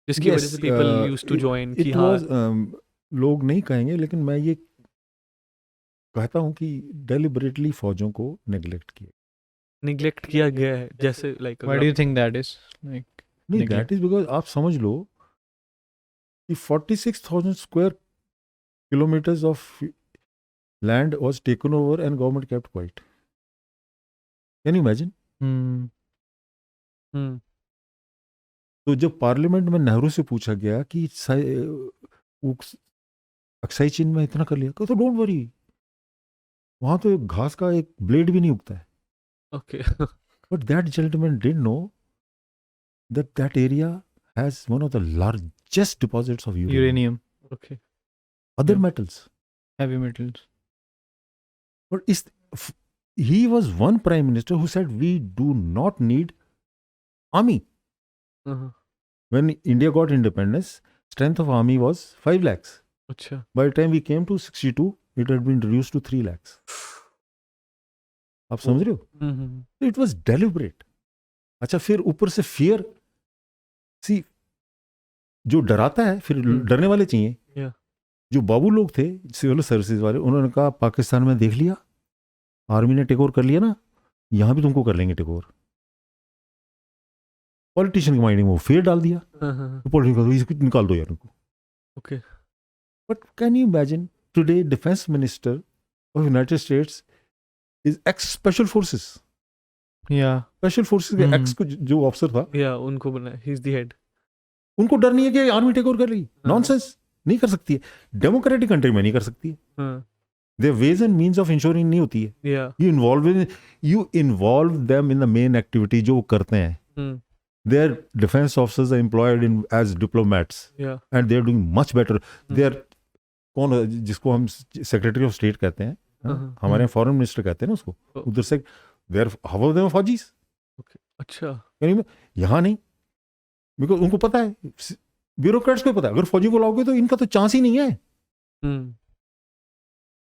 जिसकी वजह से पीपल यूज्ड टू जॉइन कि It हाँ. was, लोग नहीं कहेंगे, लेकिन मैं ये कहता हूँ कि डेलिबरेटली फौजों को नेग्लेक्ट किया। निग्लेक्ट किया गया है, जैसे like Why do you think that is? Like, नहीं, neglect. दैट इज बिकॉज आप समझ लो कि 46,000 square kilometres of land was taken over and government kept quite. Can you imagine? तो जब पार्लियामेंट में नेहरू से पूछा गया कि अक्साई चीन में इतना कर लिया, तो डोंट वरी, वहां तो घास का एक ब्लेड भी नहीं उगता है। Okay. But that gentleman did know that area has one of the largest deposits of uranium, okay. other Yeah. metals. heavy metals. But he was one prime minister who said we do not need army. When India got independence, strength of army was 5 lakhs. अच्छा. By the time we came to 62, it had been reduced to 3 lakhs. आप समझ रहे हो? It was deliberate. अच्छा, फिर ऊपर से fear. See, जो डराता है फिर डरने वाले चाहिए. Yeah. जो बाबू लोग थे सिविल सर्विसेज वाले, उन्होंने कहा पाकिस्तान में देख लिया, आर्मी ने टेक ओवर कर लिया ना, यहाँ भी तुमको कर लेंगे टेक ओवर. पॉलिटिशियन के माइंड में वो फेयर डाल दिया. तो पॉलिटिशियन इसको निकाल दो यार उनको. Okay. But can you imagine today defence minister of United states is x special forces. Yeah. Special forces के एक्स को जो ऑफिसर था, Yeah, उनको बनाया. He's the head. उनको डर नहीं है कि आर्मी टेक ओवर कर ली. नॉनसेंस. नहीं कर सकती है. डेमोक्रेटिक कंट्री में नहीं कर सकती है. There ways and means of ensuring नहीं होती है. Yeah. You involve them in the main activity जो वो करते हैं. Their defense officers are employed in as diplomats. Yeah. And they are doing much better. They are कौन, जिसको हम सेक्रेटरी ऑफ स्टेट कहते हैं, हमारे यहाँ फॉरेन मिनिस्टर कहते हैं ना उसको, उधर से they are half of them are फौजीज. Okay. अच्छा. यानी यहाँ नहीं, बिकॉज उनको पता है, ब्यूरोक्रेट्स को पता है, अगर फौजी को लाओगे तो इनका तो चांस ही नहीं है.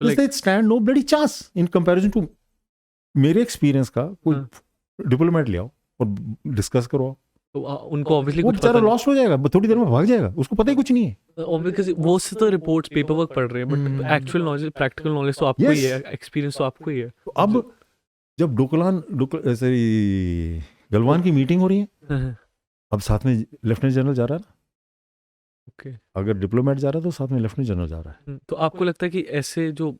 Like- they stand no bloody chance in comparison to. मेरे एक्सपीरियंस का कोई डिप्लोमेट ले आओ और डिस्कस करो, तो उनको ऑब्वियसली वो कुछ बेचारा पता लॉस्ट हो जाएगा, थोड़ी देर में भाग जाएगा, उसको पता ही कुछ नहीं है. नहीं. Obviously वो से तो रिपोर्ट्स पेपर वर्क पढ़ रहे हैं, but actual knowledge, practical knowledge तो आपको ही है, एक्सपीरियंस तो आपको ही है. तो अब जब गलवान की मीटिंग हो रही है, अब साथ में लेफ्टिनेंट जनरल जा रहा है ना. Okay. अगर डिप्लोमेट जा रहा है तो साथ में लेफ्टिनेंट जनरल जा रहा है. तो आपको लगता है कि ऐसे जो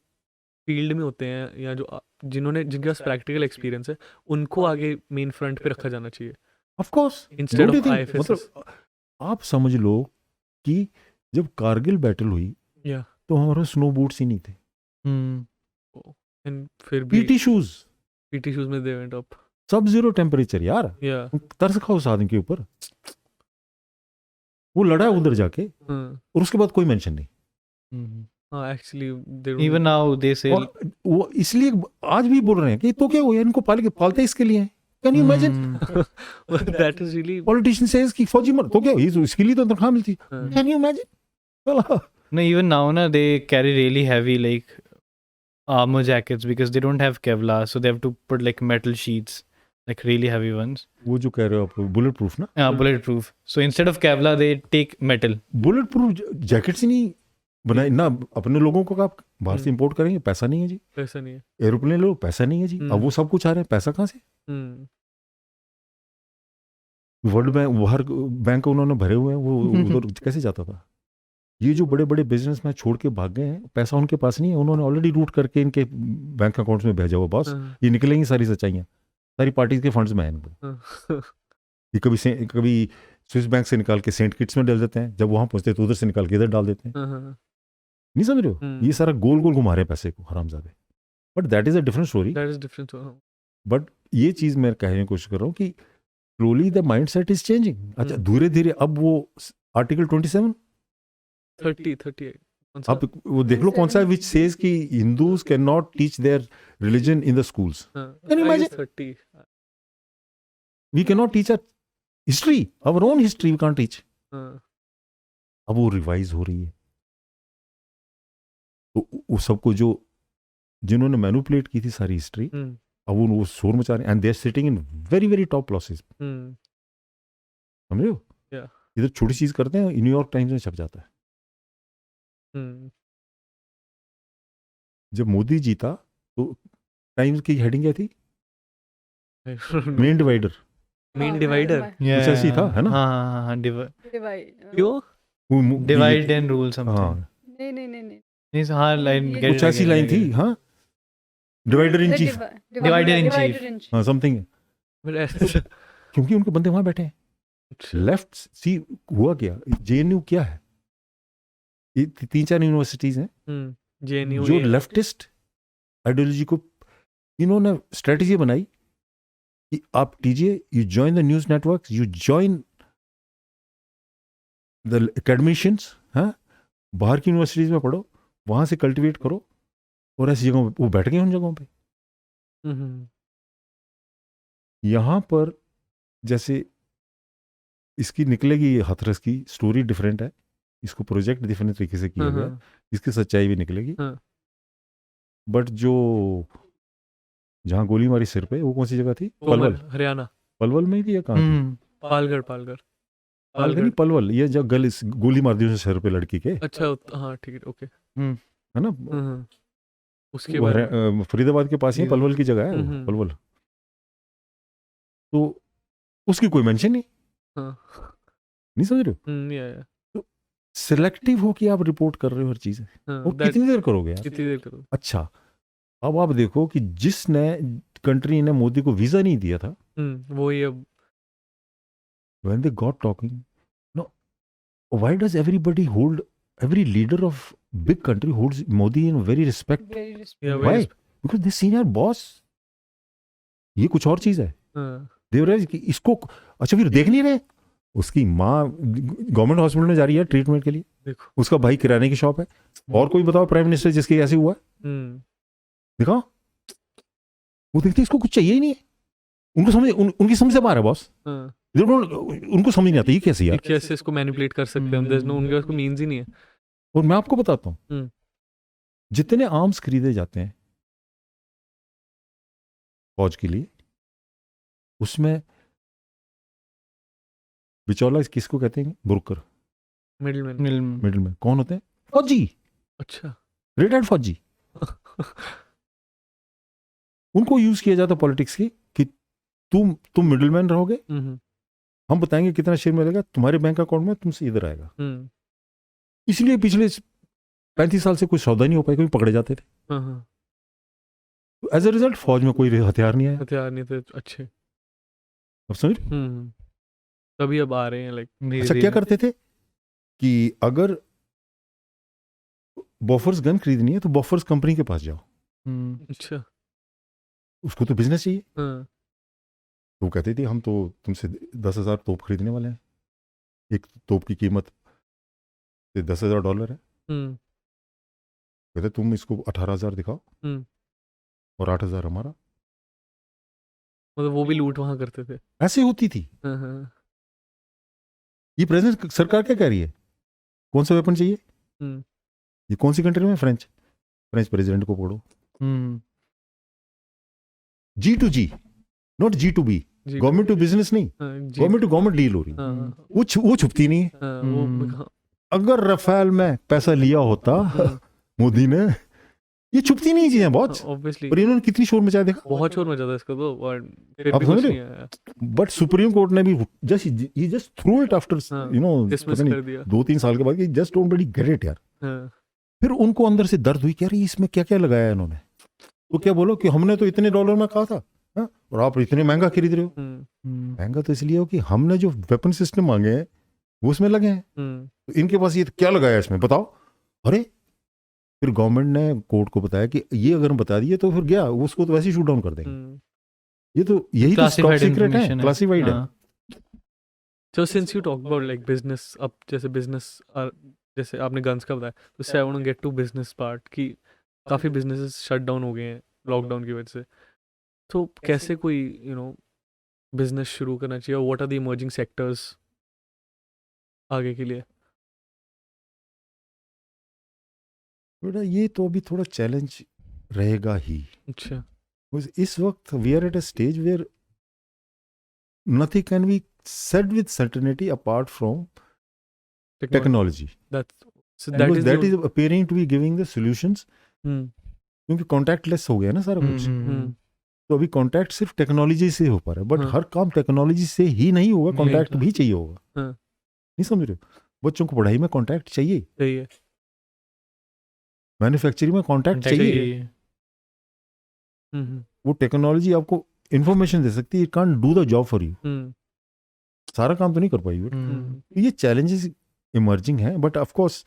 फील्ड में होते हैं या जो जिनके पास प्रैक्टिकल एक्सपीरियंस है, उनको आगे मेन फ्रंट पे रखा जाना चाहिए of course. Instead of IFS. मतलब आप समझ लो कि जब कारगिल बैटल हुई, Yeah. तो हमारे स्नो बूट्स ही नहीं थे, एंड फिर भी पीटी शूज, पीटी शूज में दे वेंट अप. सब जीरो टेम्परेचर यार. या तरस खाओ उस आदमी के ऊपर. वो लड़ा है उधर जाके और उसके बाद कोई मेंशन नहीं. हाँ, actually they Even now they say. और वो इसलिए आज भी बोल रहे हैं कि तो क्या हुआ, इनको पालते इसके लिए हैं. Can you imagine? That is really. Politician says कि फौजी मर तो क्या हुई, इसके लिए तो तनख्वाह मिलती. Can you imagine? No, even now, they carry really heavy like armor jackets because they don't have Kevlar, so they have to put like metal sheets, like really heavy ones. वो जो कह रहे हो आप बुलेट प्रूफ ना, Bulletproof. So instead of Kevlar, they take metal. Bullet proof jackets ही नहीं बनाए ना. अपने लोगों को आप बाहर से इंपोर्ट करेंगे, पैसा नहीं है जी. पैसा नहीं है. एरोप्लेन लो, पैसा नहीं है जी. अब वो सब कुछ आ रहे हैं, पैसा कहाँ से? वर्ल्ड बैंक उन्होंने भरे हुए हैं, वो उधर कैसे जाता था? ये जो बड़े बड़े बिजनेसमैन छोड़ के भाग गए हैं, पैसा उनके पास नहीं है, उन्होंने ऑलरेडी रूट करके इनके बैंक अकाउंट्स में भेजा हुआ. बॉस, ये निकलेंगी सारी सच्चाइयाँ, सारी पार्टीज के फंड्स में है इनको. ये कभी स्विस बैंक से निकाल के सेंट किट्स में डाल देते हैं, जब वहां पहुंचते हैं तो उधर से निकाल के इधर डाल देते हैं. नहीं समझ रहे हो? ये सारा गोल गोल घुमा रहे हैं पैसे को, हरामजादे. But that is a different story. That is different. But ये चीज मैं कहने की कोशिश कर रहा हूँ कि slowly the mind set is changing. अच्छा, धीरे धीरे अब वो आर्टिकल 27 30 आप वो देख लो कौन सा है, विच सेज कि Hindus can not teach their religion in the schools. Can you imagine? 30. We can not teach history, our own history we can't teach. अब वो रिवाइज हो रही है. तो वो सबको जो जिन्होंने मैनिपुलेट की थी सारी हिस्ट्री, अब वो शोर मचा रहे हैं, and they are sitting in very very top places. समझ रहे हो? इधर छोटी चीज करते हैं, न्यूयॉर्क टाइम्स में छप जाता है. जब मोदी जीता तो टाइम्स की हेडिंग क्या थी? Main divider. Main divider. Yeah. कुछ ऐसी था, है ना? हाँ. क्यों? Divide and rule something. हाँ, नहीं Yes, हाँ, line. ये get it कुछ ऐसी again, लाइन again. थी. हाँ, divider in chief, Divider in chief. हाँ, समथिंग. But ऐसे- क्योंकि उनके बंदे वहां बैठे हैं. लेफ्ट सी हुआ क्या, जेएनयू क्या है? ये 3-4 यूनिवर्सिटीज हैं JNU जो ये- लेफ्टिस्ट आइडियोलॉजी को इन्होंने स्ट्रेटजी बनाई कि आप कीजिए, you join the news network, you join the academicians. हाँ, बाहर की यूनिवर्सिटीज में पढ़ो, वहां से कल्टिवेट करो, और ऐसी जगहों पे वो बैठ गए उन जगहों पे. यहाँ पर जैसे इसकी निकलेगी, हाथरस की स्टोरी डिफरेंट है, इसको प्रोजेक्ट डिफरेंट तरीके से किया गया, इसकी सच्चाई भी निकलेगी. हाँ. बट जो जहाँ गोली मारी सिर पे वो कौन सी जगह थी? पलवल। हरियाणा, पलवल में ही थी या कहाँ थी? पालगढ़ पालगढ़ नहीं, पलवल। ये जब गोली मार दी उसने सर पे लड़की के, अच्छा हाँ ठीक है, ओके। है ना? उसके वो बाद फरीदाबाद के पास ही पलवल की जगह है वो, पलवल। तो उसकी कोई मेंशन नहीं, नहीं समझ रहे हो? नहीं आया। तो सिलेक्टिव हो कि आप रिपोर्ट कर रहे हो हर चीज, वो कितनी देर करोगे यार? कितनी देर करोगे? अच्छा, अब आप देखो कि जिसने कंट्री ने मोदी को वीजा नहीं दिया था, वो ही अब when they got talking, no, why does everybody hold, every leader of big country holds Modi in very respect? Very respect. Yeah, Why? very Because they senior boss. ये कुछ और चीज है। देवराज कि इसको, अच्छा फिर देख नहीं रहे, उसकी माँ गवर्नमेंट हॉस्पिटल में जा रही है ट्रीटमेंट के लिए, देखो उसका भाई किराने की शॉप है, और कोई बताओ प्राइम मिनिस्टर जिसके ऐसे हुआ है? दिखाओ। वो देखते इसको कुछ चाहिए ही नहीं है, उनको समझ उनकी समझ से बाहर है बॉस। उनको समझ नहीं आता ये कैसे यार, कैसे इसको मैनिपुलेट कर सकते हैं, there's no, उनके पास कोई मीन्स ही नहीं है। और मैं आपको बताता हूँ, जितने आर्म्स खरीदे जाते हैं फौज के लिए, उसमें बिचौला किसको कहते हैं? Broker, middleman. कौन होते हैं? फौजी। अच्छा, रिटायर्ड फौजी। उनको यूज किया जाता पॉलिटिक्स की कि तुम मिडिलमैन रहोगे, हम बताएंगे कितना शेयर मिलेगा तुम्हारे बैंक अकाउंट में, तुमसे इधर आएगा। इसलिए पिछले 35 साल से कोई सौदा नहीं हो पाया, कोई पकड़े जाते थे। एज ए रिजल्ट फौज में कोई हथियार नहीं आया, हथियार नहीं थे अच्छे। अब समझ, तभी अब आ रहे हैं लाइक। अच्छा क्या करते थे कि अगर बॉफर्स गन खरीदनी है तो बॉफर्स कंपनी के पास जाओ। अच्छा, उसको तो बिजनेस चाहिए। हाँ। तो वो कहती थी हम तो तुमसे 10,000 तोप खरीदने वाले हैं, एक तोप की कीमत $10,000 है। कहते तुम इसको 18,000 दिखाओ और 8,000 हमारा। मतलब वो भी लूट वहां करते थे, ऐसे होती थी। ये प्रेजेंट सरकार क्या कह रही है? कौन सा वेपन चाहिए? ये कौन सी कंट्री में? फ्रेंच प्रेसिडेंट को पढ़ो। G2G, not G2B, government to business नहीं, गवर्नमेंट टू गवर्नमेंट डील हो रही है। वो छुपती नहीं है। अगर रफाल में पैसा लिया होता मोदी ने, ये छुपती नहीं चीजें बहुत, ऑब्वियसली। पर इन्होंने कितनी शोर मचाया देखा, बहुत शोर मचा था इसका तो, और फिर आप भी समझ कुछ रहे नहीं आया। बट सुप्रीम कोर्ट ने भी just through it after dismiss कर दिया। 2-3 साल के बाद, जस्ट डोंट बड़ी गेट इट यार। फिर उनको अंदर से दर्द हुई, कह रही इसमें क्या क्या लगाया इन्होंने। तो क्या बोलो कि हमने तो इतने डॉलर में कहा था, और आप इतने महंगा खरीद रहे हो। महंगा तो इसलिए हो कि हमने जो वेपन सिस्टम मांगे हैं वो उसमें लगे हैं, तो इनके पास ये क्या लगाया इसमें बताओ। अरे फिर गवर्नमेंट ने कोर्ट को बताया कि ये अगर हम बता दिए तो फिर गया, उसको तो वैसे ही शूट डाउन कर देंगे। ये तो यही तो टॉप सीक्रेट है, क्लासिफाइड है। So since you talk about like business, अब जैसे business जैसे आपने गन्स का बताया, तो इससे I want to get to business part कि काफ़ी businesses shut down हो गए हैं लॉकडाउन की वजह से। तो कैसे कोई बिजनेस शुरू करना चाहिए, और what are the emerging sectors आगे के लिए? बेटा ये तो अभी थोड़ा चैलेंज रहेगा ही। अच्छा, इस वक्त we are at a stage where nothing can be said with certainty apart from technology. That is appearing to be giving the solutions, क्योंकि कॉन्टैक्टलेस हो गया ना सारा कुछ। तो अभी कॉन्टैक्ट सिर्फ टेक्नोलॉजी से हो पा रहा है, बट हर काम टेक्नोलॉजी से ही नहीं होगा, कॉन्टैक्ट भी चाहिए होगा। नहीं समझ रहे हो? बच्चों को पढ़ाई में कॉन्टैक्ट चाहिए, मैन्युफैक्चरिंग में कॉन्टैक्ट चाहिए। वो टेक्नोलॉजी आपको इंफॉर्मेशन दे सकती है, it can't do the job for you. सारा काम तो नहीं कर पाएगी। ये चैलेंजेस इमर्जिंग हैं, बट ऑफ कोर्स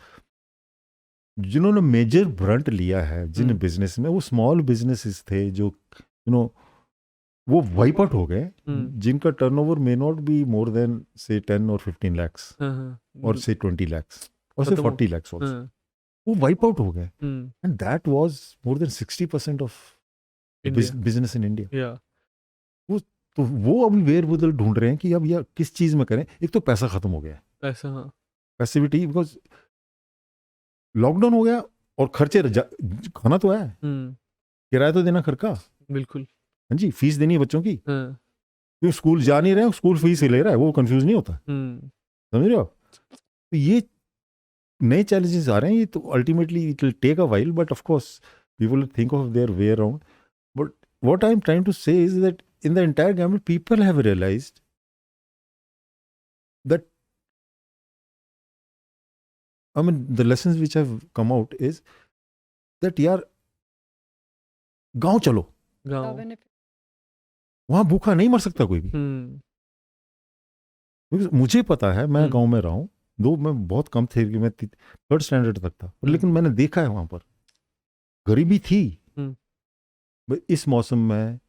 जिन्होंने मेजर ब्रंट लिया है जिन बिजनेस में, वो स्मॉल बिजनेसेस थे जो वो वाइप आउट हो गए, जिनका turnover may not be more than से 10 और 15 lakhs और से 20 lakhs और से 40 lakhs also, वो वाइप आउट हो गए। And that was more than 60% of business in India. तो वो अभी वेयर बदल ढूंढ रहे हैं कि अब यह किस चीज में करें। एक तो पैसा खत्म हो गया, पैसिविटी, बिकॉज लॉकडाउन हो गया और खर्चे खाना तो है, किराया तो देना घर का, बिल्कुल। हाँ जी, फीस देनी है बच्चों की, हाँ। क्यों स्कूल जा नहीं रहे, स्कूल फीस ही ले रहा है, वो कंफ्यूज नहीं होता, समझ रहे हो आप? तो ये नए चैलेंजेस आ रहे हैं, ये तो ultimately it will take a while, but of course people think of their way around. But what I am trying to say is that in the entire gambit people have realised that I mean the lessons which have come out is that यार गांव चलो, गाँव। वहां भूखा नहीं मर सकता कोई भी. Because मुझे पता है, मैं गांव में रहा हूँ, दो मैं बहुत कम थे कि मैं 3rd स्टैंडर्ड तक था, लेकिन मैंने देखा है वहां पर गरीबी थी. इस मौसम में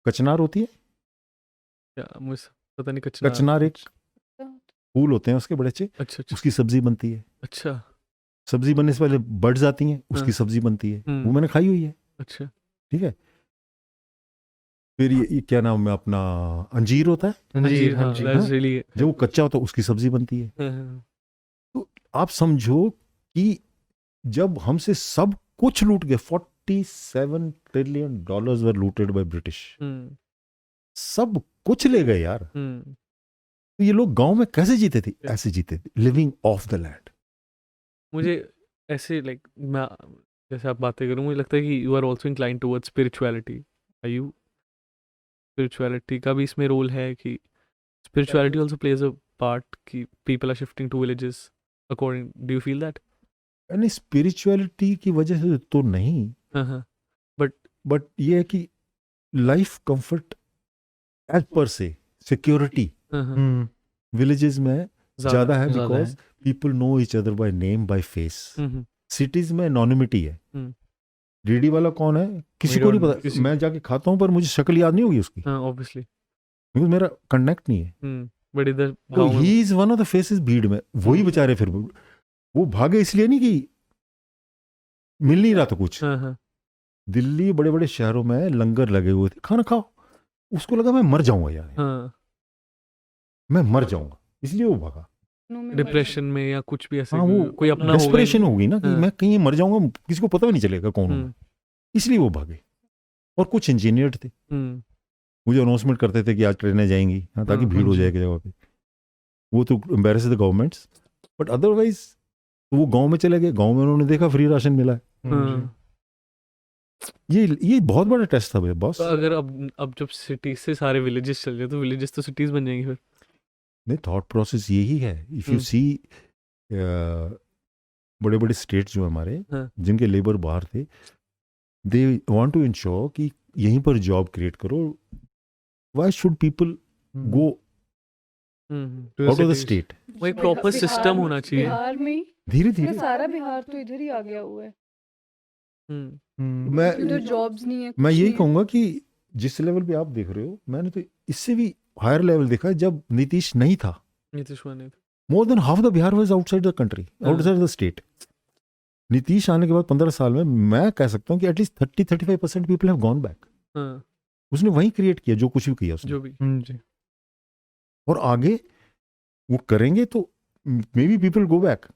कचनार होती है, क्या मुझे पता नहीं। कचनार एक फूल होते हैं उसके बड़े अच्छे, अच्छा अच्छा उसकी सब्जी बनती है. अच्छा सब्जी बनने से पहले बर्ड्स आती हैं, उसकी सब्जी बनती है, वो मैंने खाई हुई है. अच्छा। ठीक है. फिर ये क्या नाम है अपना, अंजीर होता है, अंजीर। हाँ, that's really जब वो कच्चा होता है उसकी सब्जी बनती है. तो आप समझो कि जब हमसे सब कुछ लूट गए, $47 trillion were looted by British, सब कुछ ले गए यार. तो ये लोग गांव में कैसे जीते थे? ऐसे जीते थे, लिविंग ऑफ द लैंड. मुझे ऐसे लाइक मैं जैसे आप बातें करूं, मुझे लगता है कि you are also inclined towards spirituality. Are you? Spirituality का भी इसमें रोल है कि spirituality also plays a part कि people are shifting to villages according. Do you feel that? यानी स्पिरिचुअलिटी की वजह से तो नहीं, बट ये है कि लाइफ कंफर्ट एज पर से सिक्योरिटी विलेजेस में ज्यादा है, because people know each other by name by face. Cities में एनोनिमिटी है. रेडी वाला कौन है किसी को नहीं पता. मैं जाके खाता हूँ पर मुझे शक्ल याद नहीं होगी उसकी, ऑब्वियसली, क्योंकि मेरा कनेक्ट नहीं है. बट इधर तो he is one of the faces भीड़ में. वही बेचारे फिर वो भागे इसलिए नहीं कि मिल नहीं रहा था कुछ. दिल्ली बड़े बड़े शहरों में लंगर लगे हुए थे, खाना खाओ. उसको लगा मैं मर जाऊंगा यार, मैं मर जाऊंगा, इसलिए वो भागा. डिप्रेशन में या कुछ भी ऐसे. हाँ, वो कोई अपना डेस्परेशन होगी ना कि मैं कहीं मर जाऊंगा, किसी को पता भी नहीं चलेगा कौन हूं, इसलिए वो भागे. और कुछ इंजीनियर थे, मुझे अनाउंसमेंट करते थे कि आज ट्रेनें जाएंगी, ताकि भीड़ हो जाएगी जगह पे. वो तो embarrass the governments, but otherwise वो गांव में चले गए. गांव में उन्होंने देखा फ्री राशन मिला है. ये बहुत बड़ा टेस्ट था बॉस. तो अगर अब जब सिटी से सारे विलेजेस चल जाए तो विलेजेस तो सिटीज बन जाएंगे फिर. नहीं, थॉट प्रोसेस यही है. इफ यू सी बड़े बड़े स्टेट्स जो हमारे, जिनके लेबर बाहर थे, दे वांट टू इंश्योर कि यहीं पर जॉब क्रिएट करो. Why should people go out of the state? वो एक प्रॉपर सिस्टम होना चाहिए. बिहार में धीरे धीरे सारा बिहार तो इधर ही आ गया हुआ है. मैं जॉब्स नहीं है. मैं यही कहूंगा कि जिस लेवल पे आप देख रहे हो, मैंने तो इससे भी हायर लेवल देखा है. जब नीतीश नहीं था, more than half the Bihar was outside the country, outside the state. Nitish आने के बाद 15 साल में मैं कह सकता हूँ कि at least 30-35% people have gone back. उसने वहीं क्रिएट किया जो कुछ भी किया उसने, जो भी. और आगे वो करेंगे तो maybe people go back.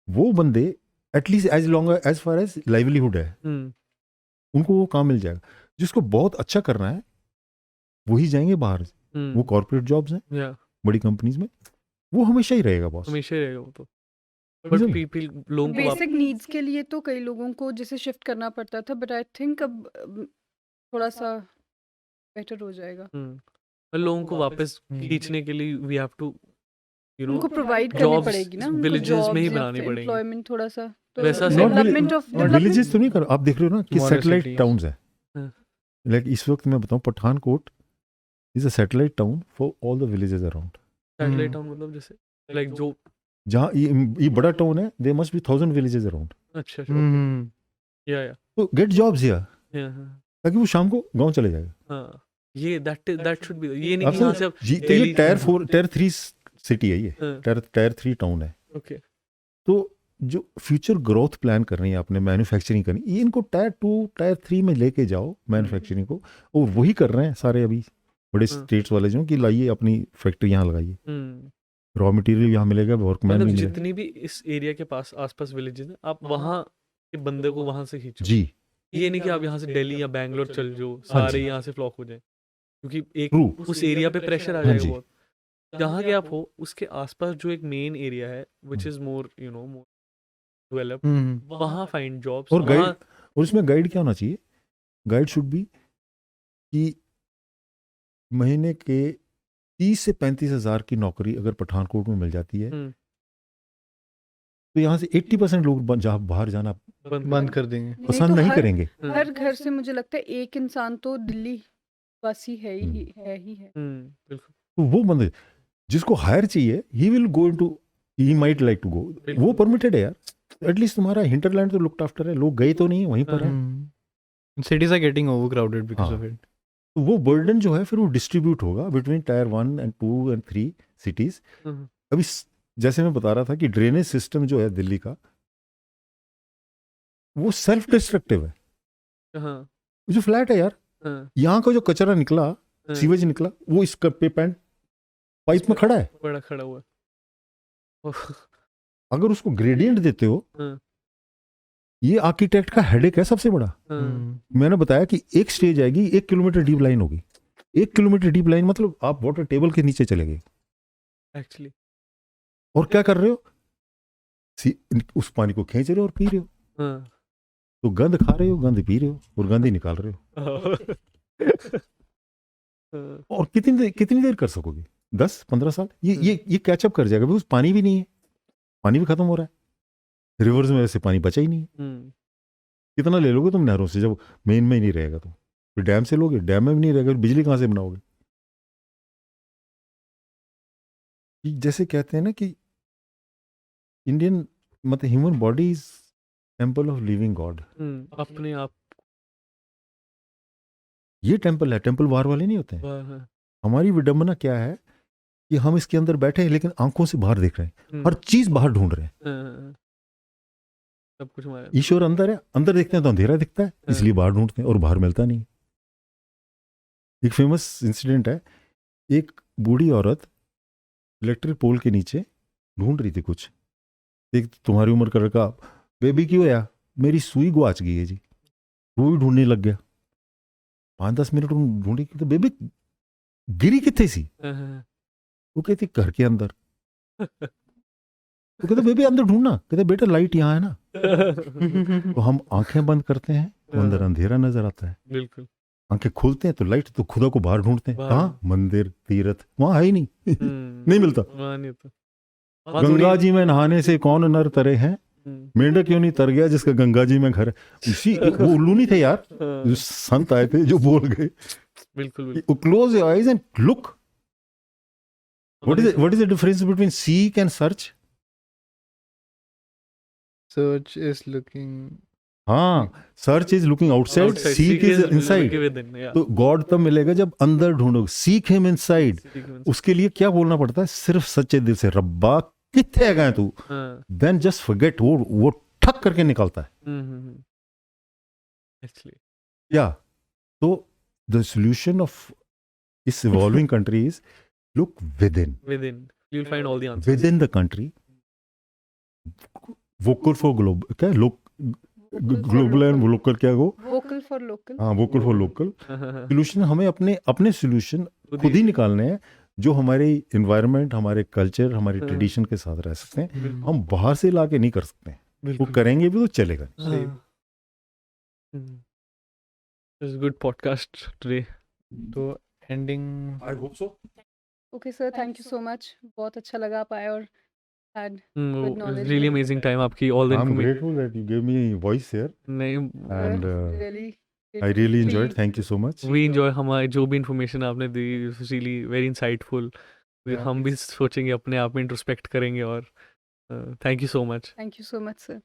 वो बंदे at least as long as far as livelihood है, उनको वो काम मिल जाएगा. जिसको बहुत अच्छा करना है वही जाएंगे बाहर. वो कॉर्पोरेट जॉब्स हैं बड़ी कंपनीज में, वो हमेशा ही रहेगा बॉस, हमेशा ही रहेगा वो तो. बट पीपल लोगों को बेसिक नीड्स के लिए तो कई लोगों को जैसे शिफ्ट करना पड़ता था, बट आई थिंक अब थोड़ा सा बेटर हो जाएगा. लोगों को वापस खींचने के लिए वी हैव टू उनको प्रोवाइड करनी पड़ेगी ना, विलेजेस में ही बनानी पड़ेगी. एम्प्लॉयमेंट थोड़ा सा तो वैसा डेवलपमेंट ऑफ विलेजेस तो नहीं कर. आप देख रहे हो ना कि सैटेलाइट टाउन्स है. लाइक इस वक्त मैं बताऊं, Pathankot is a satellite town for all the villages around. Satellite town मतलब जैसे लाइक जो जहाँ ये बड़ा टाउन है, there must be 1000 villages around. अच्छा. या तो गेट जॉब्स हियर, ताकि वो शाम को गांव चले जाएगा. ये दैट शुड बी. ये नहीं कि यहाँ से ये टायर 3 सिटी है, ये टायर 3 टाउन है. ओके. तो जो फ्यूचर ग्रोथ प्लान कर रही है आपने, मैन्युफैक्चरिंग करनी, ये इनको टायर 2 टायर 3 में लेके जाओ मैन्युफैक्चरिंग को. और वही कर रहे हैं सारे अभी बड़े स्टेट्स वाले जो कि लाइए अपनी फैक्ट्री यहाँ लगाइए, रॉ मटेरियल यहाँ मिलेगा, वर्कमैन भी मिलेगा. जितनी भी इस एरिया के पास आसपास विलेजेस हैं, आप वहाँ कि बंदे को वहां से खींचो। जी ये नहीं कि आप यहाँ से दिल्ली या बैंगलोर चल जाओ, हाँ सारे जी यहाँ से फ्लॉक हो जाए, क्योंकि एक ट्रू उस एरिया पे प्रेशर आ हाँ जाएगा जी बहुत। जहाँ के आप हो उसके आसपास जो एक मेन एरिया है which is more more developed, वहाँ फाइंड जॉब्स और गाइड वहाँ। और इसमें गाइड क्या होना चाहिए? गाइड शुड बी कि महीने के 30 से 35 हज़ार की नौकरी अगर पठानकोट में मिल जाती है हम्म, तो यहाँ से 80% लोग बाहर जाना बंद कर देंगे। नहीं पसंद तो नहीं हर करेंगे। हर घर से मुझे लगता है एक इंसान तो दिल्ली वासी है ही है। बिल्कुल तो वो बंदे जिसको हायर चाहिए he will go into he might like to go, वो परमिटेड है यार। एटलीस्ट तुम्हारा हिंटरलैंड तो लुक्ड आफ्टर है, लोग गए तो नहीं वहीं पर है। Cities are getting overcrowded because हाँ। of it. तो वो बर्डन जो है फिर वो डिस्ट्रीब्यूट होगा between tier 1 and 2 and 3 cities. हम्म, अभी जैसे मैं बता रहा था कि ड्रेनेज सिस्टम जो है दिल्ली का वो सेल्फ डिस्ट्रक्टिव है। हाँ जो फ्लैट है यार, हाँ यहाँ का जो कचरा निकला, हाँ, सीवेज निकला, वो इस पे पैंट पाइप में खड़ा है। बड़ा खड़ा हुआ है। ओह, अगर उसको ग्रेडियंट देते हो, हाँ, ये आर्किटेक्ट का हेडेक है सबसे बड़ा। हाँ, मैंने बताया कि एक स्टेज आएगी 1 किलोमीटर डीप लाइन होगी। 1 किलोमीटर डीप लाइन मतलब आप वाटर टेबल के नीचे चले गए एक्चुअली और क्या कर रहे हो? उस पानी को खींच रहे हो और पी रहे हो। हाँ तो गंद खा रहे हो, गंद पी रहे हो और गंद ही निकाल रहे हो। हाँ, और कितनी देर कर सकोगे? 10-15 साल ये कैचअप कर जाएगा। उस पानी भी नहीं है, पानी भी खत्म हो रहा है। रिवर्स में वैसे पानी बचा ही नहीं है। कितना ले लोगे तुम नहरों से जब मेन में ही नहीं रहेगा? तो फिर डैम से लोगे, डैम में भी नहीं रहेगा, बिजली कहाँ से बनाओगे? जैसे कहते हैं ना कि इंडियन मतलब human body is temple of living God. अपने आप ये टेम्पल है, टेम्पल बाहर वाले नहीं होते हैं। हाँ, हमारी विडंबना क्या है कि हम इसके अंदर बैठे हैं लेकिन आंखों से बाहर देख रहे हैं, हर चीज बाहर ढूंढ रहे हैं। हाँ, सब कुछ हमारा ईश्वर अंदर है, अंदर देखते हैं तो अंधेरा दिखता है, इसलिए बाहर ढूंढते हैं और बाहर मिलता नहीं। एक फेमस इंसिडेंट है, एक बूढ़ी औरत इलेक्ट्रिक पोल के नीचे ढूंढ रही थी कुछ। एक तुम्हारी उम्र का लड़का, बेबी क्यों है? मेरी सुई गुआच गई है जी। वो भी ढूंढने लग गया। 5-10 मिनट ढूंढी तो बेबी गिरी कितने सी? हाँ, वो कहती घर के अंदर। तो कहते बेबी अंदर ढूंढना। कहते बेटा लाइट यहाँ है ना। तो हम आंखें बंद करते हैं तो अंदर अंधेरा नजर आता है, बिल्कुल आंखें खोलते हैं तो लाइट, तो खुदा को बाहर ढूंढते हैं। बाहर। कहाँ? मंदिर, तीर्थ, वहां है ही नहीं। नहीं मिलता। वहाँ नहीं होता। गंगा जी में नहाने से कौन नर तरे हैं, मेंढक क्यों नहीं तर गया जिसका गंगा जी में घर है। इसी वो उल्लू नहीं थे यार, जो संत आए थे जो बोल गए। बिल्कुल close your eyes and look. What is the difference between seek and search? Search is looking. हाँ, search is looking outside, seek is inside. तो गॉड तब मिलेगा जब अंदर ढूंढोगे। Seek him inside. उसके लिए क्या बोलना पड़ता है? सिर्फ सच्चे दिल से, रब्बा कितने गए तू, देन जस्ट फॉरगेट। वो ठक करके निकलता है। एक्चुअली या तो द सॉल्यूशन ऑफ इस evolving country is look with in you'll find all the answers with in the country. Vocal for global, क्या ग्लोबल एंड लोकल, क्या वो वोकल फॉर लोकल। हाँ, वोकल फॉर लोकल। सोल्यूशन हमें अपने solution खुद ही निकालने हैं जो हमारे इन्वायरमेंट, हमारे कल्चर, हमारी ट्रेडिशन के साथ रह सकते हैं। हम बाहर से लाके नहीं कर सकते हैं। वो करेंगे भी तो चलेगा। It's a good podcast today. तो ending. I hope so. Okay sir, thank you so much. बहुत अच्छा लगा आप आए और had Good knowledge really there. amazing time आपकी all the I am information grateful that you give me voice here नहीं and really I really enjoyed. Thank you so much. we enjoy हमारी जो भी information आपने दी really very insightful. हम भी सोचेंगे, अपने आप में इंट्रोस्पेक्ट करेंगे और thank you so much. Thank you so much, sir.